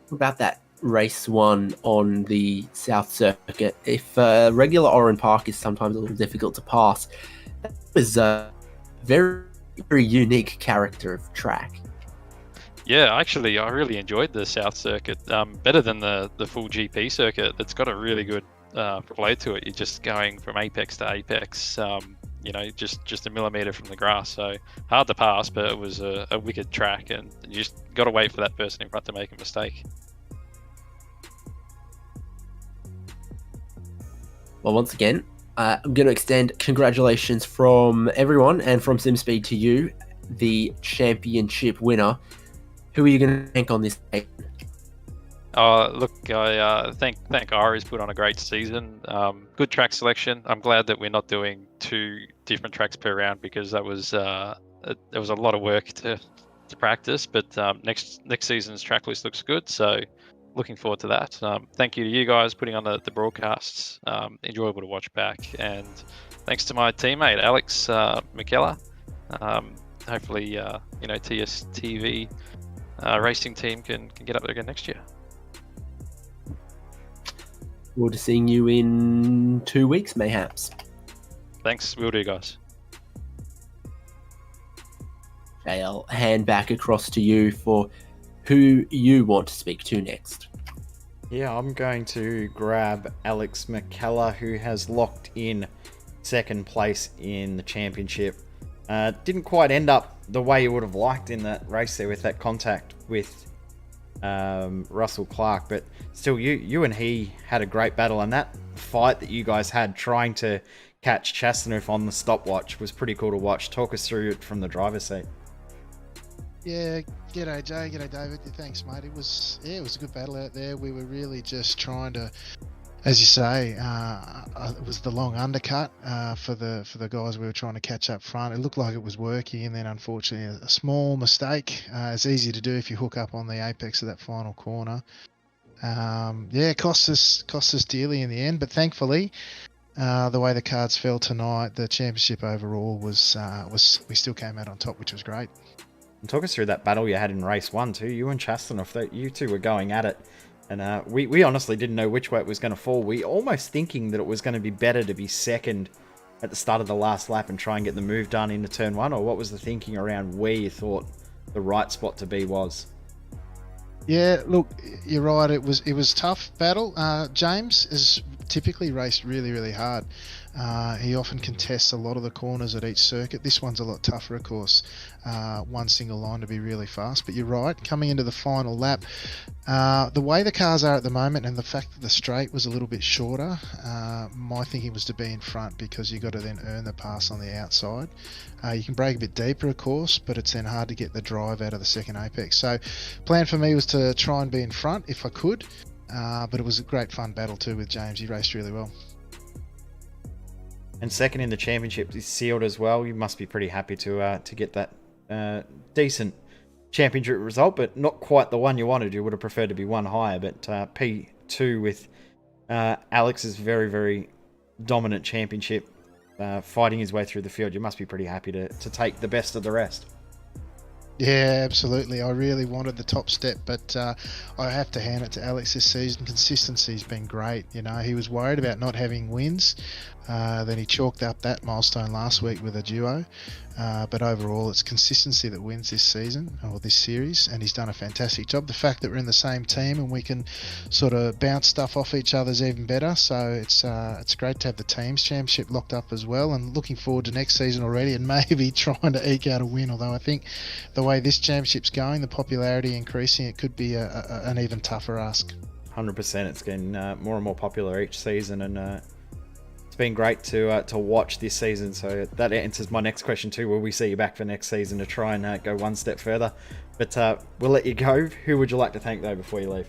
What about that race 1 on the South Circuit? If regular Oran Park is sometimes a little difficult to pass, that was a very, very unique character of track. Yeah, actually, I really enjoyed the South Circuit, better than the full GP circuit. It's got a really good flow to it. You're just going from apex to apex, just a millimeter from the grass. So hard to pass, but it was a wicked track, and you just got to wait for that person in front to make a mistake. Well, once again, I'm going to extend congratulations from everyone and from SimSpeed to you, the championship winner. Who are you going to thank on this day? Look, I think Ira's put on a great season. Good track selection. I'm glad that we're not doing 2 different tracks per round, because that was there was a lot of work to practice. But next season's track list looks good, so looking forward to that. Thank you to you guys putting on the broadcasts. Enjoyable to watch back, and thanks to my teammate Alex McKellar. Hopefully, TS TV racing team can get up there again next year. Forward to seeing you in 2 weeks, mayhaps. Thanks, will do, guys. Okay, I'll hand back across to you for who you want to speak to next. Yeah, I'm going to grab Alex McKellar, who has locked in 2nd place in the championship. Didn't quite end up the way you would have liked in that race there with that contact with Russell Clark, but still, you and he had a great battle, and that fight that you guys had trying to catch Chastanuff on the stopwatch was pretty cool to watch. Talk us through it from the driver's seat. Yeah, g'day Jay, g'day David. Thanks, mate. It was a good battle out there. We were really just trying to, as you say, it was the long undercut for the guys we were trying to catch up front. It looked like it was working, and then unfortunately a small mistake. It's easy to do if you hook up on the apex of that final corner. Cost us dearly in the end, but thankfully the way the cards fell tonight, the championship overall was we still came out on top, which was great. And talk us through that battle you had in race 1 too. You and Chastanov, you two were going at it. And we honestly didn't know which way it was going to fall. We almost thinking that it was going to be better to be second at the start of the last lap and try and get the move done into turn 1, or what was the thinking around where you thought the right spot to be was? Yeah, look, you're right. It was tough battle. James is typically raced really, really hard. He often contests a lot of the corners at each circuit. This one's a lot tougher, of course. One single line to be really fast. But you're right, coming into the final lap, the way the cars are at the moment and the fact that the straight was a little bit shorter, my thinking was to be in front because you've got to then earn the pass on the outside. You can brake a bit deeper, of course, but it's then hard to get the drive out of the second apex. So plan for me was to try and be in front if I could, but it was a great fun battle too with James. He raced really well. And second in the championship is sealed as well. You must be pretty happy to get that decent championship result, but not quite the one you wanted. You would have preferred to be one higher, but P2 with Alex's very, very dominant championship, fighting his way through the field. You must be pretty happy to take the best of the rest. Yeah, absolutely. I really wanted the top step, but I have to hand it to Alex this season. Consistency's been great. You know, he was worried about not having wins. Then he chalked up that milestone last week with a duo. But overall, it's consistency that wins this season, or this series, and he's done a fantastic job. The fact that we're in the same team and we can sort of bounce stuff off each other is even better. So it's great to have the teams championship locked up as well, and looking forward to next season already and maybe trying to eke out a win. Although I think the way this championship's going, the popularity increasing, it could be an even tougher ask. 100%. It's getting more and more popular each season, and it's been great to watch this season. So that answers my next question too. Will we see you back for next season to try and go one step further? But we'll let you go. Who would you like to thank though before you leave?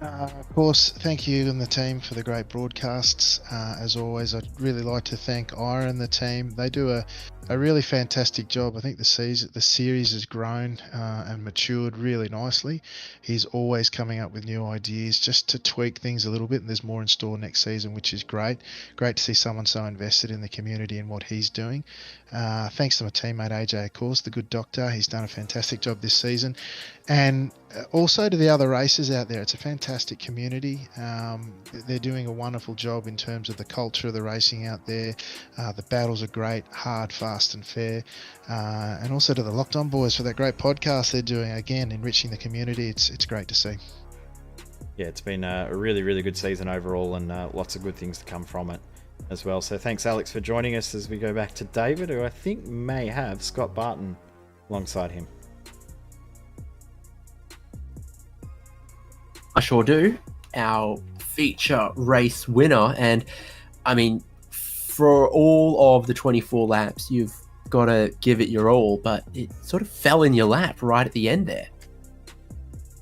Of course, thank you and the team for the great broadcasts. As always, I'd really like to thank Oran and the team. They do a really fantastic job. I think the series has grown and matured really nicely. He's always coming up with new ideas just to tweak things a little bit, and there's more in store next season, which is great. Great to see someone so invested in the community and what he's doing. Thanks to my teammate AJ, of course, the good doctor. He's done a fantastic job this season. And also to the other racers out there, it's a fantastic community. They're doing a wonderful job in terms of the culture of the racing out there. The battles are great, hard, fast and fair. And also to the Locked On boys for that great podcast they're doing, again, enriching the community. It's great to see. Yeah, it's been a really, really good season overall, and lots of good things to come from it as well. So thanks, Alex, for joining us as we go back to David, who I think may have Scott Barton alongside him. I sure do. Our feature race winner. And I mean, for all of the 24 laps, you've got to give it your all, but it sort of fell in your lap right at the end there.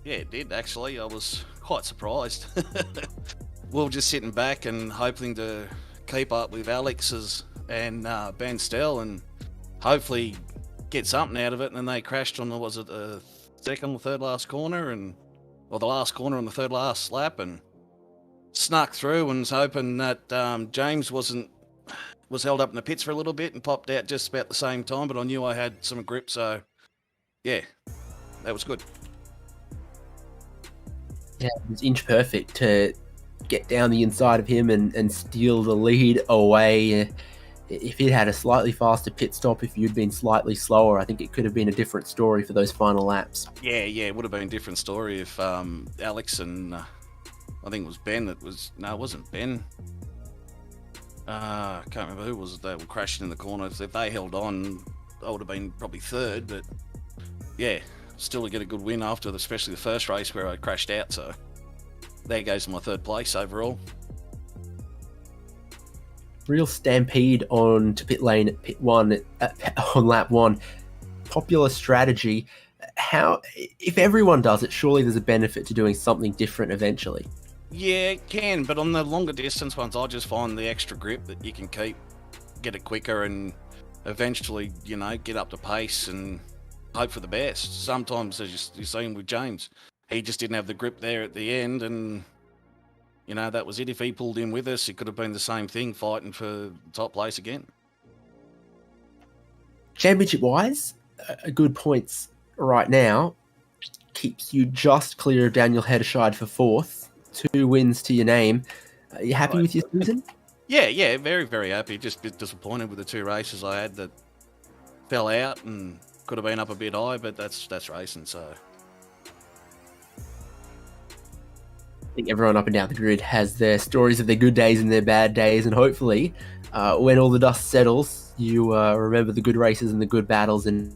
Yeah, it did actually. I was quite surprised. We were just sitting back and hoping to keep up with Alex's and Ben Stell and hopefully get something out of it. And then they crashed on the second or third last corner, or the last corner on the third last lap, and snuck through and was hoping that James was held up in the pits for a little bit and popped out just about the same time, but I knew I had some grip, so yeah, that was good. Yeah, it was inch perfect to get down the inside of him and steal the lead away. If he'd had a slightly faster pit stop, if you'd been slightly slower, I think it could have been a different story for those final laps. Yeah, it would have been a different story if Alex and I think it was Ben it wasn't Ben. I can't remember who was it. They were crashing in the corner. If they held on, I would have been probably third, but yeah, still to get a good win after, especially the first race where I crashed out, so there goes my third place overall. Real stampede on to pit lane at pit one on lap one. Popular strategy. How, if everyone does it, surely there's a benefit to doing something different eventually. Yeah, it can, but on the longer distance ones, I just find the extra grip that you can keep, get it quicker, and eventually, get up to pace and hope for the best. Sometimes, as you're seeing with James, he just didn't have the grip there at the end, and you know, that was it. If he pulled in with us, it could have been the same thing, fighting for top place again. Championship-wise, a good points right now keeps you just clear of Daniel Heddershide for 4th. 2 wins to your name. Are you happy with your season? Yeah, very, very happy. Just a bit disappointed with the 2 races I had that fell out and could have been up a bit high, but that's racing, so. I think everyone up and down the grid has their stories of their good days and their bad days, and hopefully when all the dust settles, you remember the good races and the good battles. And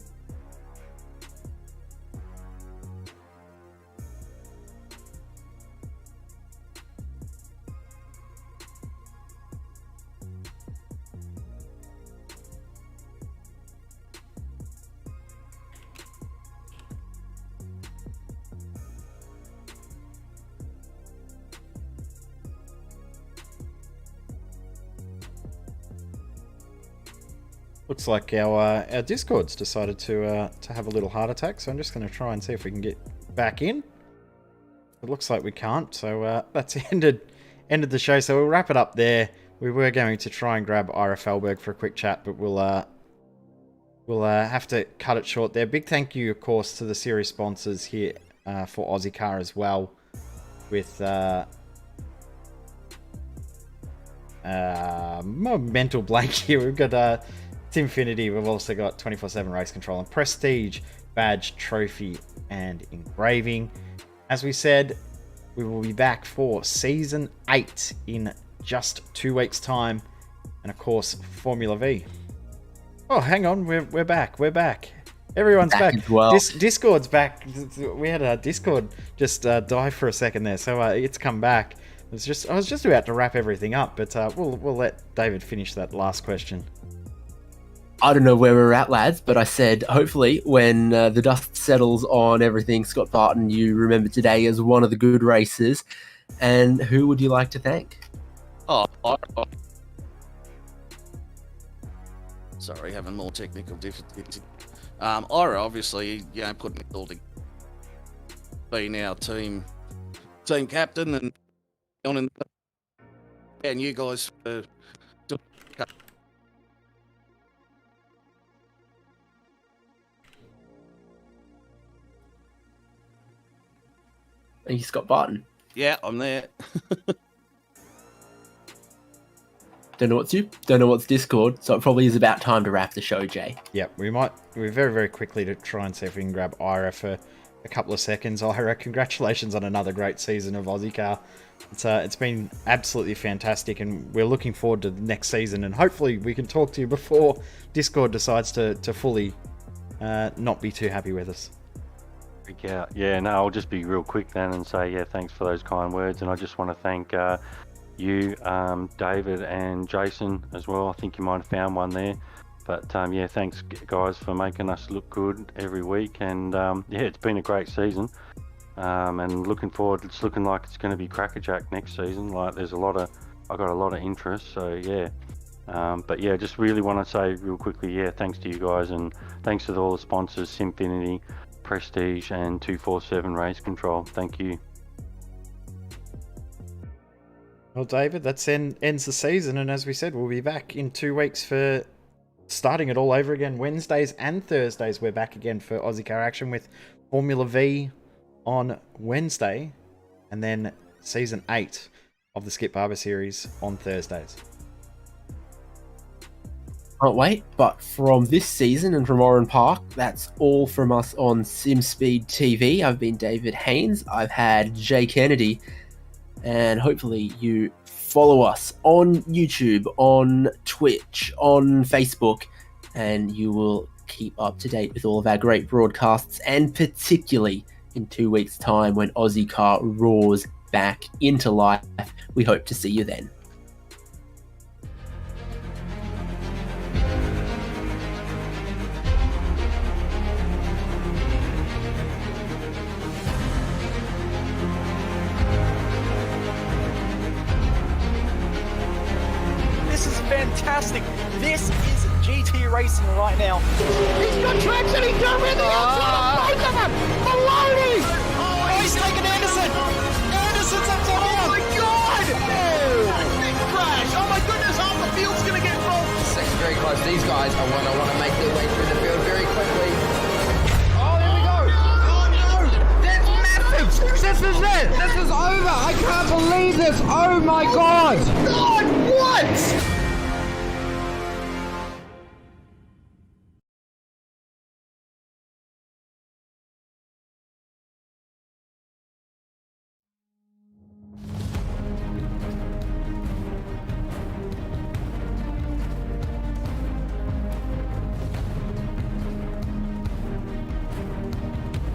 Looks like our Discord's decided to have a little heart attack, so I'm just going to try and see if we can get back in. It looks like we can't, so that's ended the show. So we'll wrap it up there. We were going to try and grab Ira Felberg for a quick chat, but we'll have to cut it short there. Big thank you, of course, to the series sponsors here for Ozicar as well, with mental blank here. We've got Simfinity. We've also got 24/7 race control and prestige, badge, trophy, and engraving. As we said, we will be back for season 8 in just 2 weeks' time, and of course, Formula V. Oh, hang on, we're back. Everyone's back. as well. Discord's back. We had a Discord just die for a second there, so it's come back. I was just about to wrap everything up, but we'll let David finish that last question. I don't know where we're at, lads, but I said hopefully when the dust settles on everything, Scott Barton, you remember today as one of the good races. And who would you like to thank? Sorry, having more technical difficulties. Ira, obviously, you know, putting it all together, being our team captain, and on and you guys for Thank you, Scott Barton. yeah, I'm there. Don't know what's you, don't know what's Discord, so it probably is about time to wrap the show, Jay. Yeah, we're very, very quickly to try and see if we can grab Ira for a couple of seconds. Ira, congratulations on another great season of Ozicar. It's been absolutely fantastic, and we're looking forward to the next season, and hopefully we can talk to you before Discord decides to fully not be too happy with us. Yeah, no, I'll just be real quick then and say, yeah, thanks for those kind words, and I just want to thank you, David and Jason as well. I think you might have found one there. But yeah, thanks guys for making us look good every week, and yeah, it's been a great season, and looking forward. It's looking like it's going to be crackerjack next season. Like I got a lot of interest, so yeah. But yeah, just really want to say real quickly, yeah, thanks to you guys, and thanks to all the sponsors, Simfinity, Prestige, and 247 Race Control. Thank you. Well, David, that ends the season, and as we said, we'll be back in 2 weeks for starting it all over again. Wednesdays and Thursdays, we're back again for Ozicar action with Formula V on Wednesday, and then Season 8 of the Skip Barber Series on Thursdays. Can't wait, but from this season and from Oran Park, that's all from us on Simspeed TV. I've been David Haynes, I've had Jay Kennedy, and hopefully you follow us on YouTube, on Twitch, on Facebook, and you will keep up to date with all of our great broadcasts, and particularly in 2 weeks' time when Ozicar roars back into life. We hope to see you then. Fantastic. This is GT Racing right now. He's got traction, he's got everything outside of both of them! Maloney! Oh, he's taken Anderson! Anderson's up to Oh my god! these guys are going to want to make their way through the field very quickly. Oh, there we go. Oh, no. That's massive. This is it. This is over. I can't believe this. Oh, my God. God, what?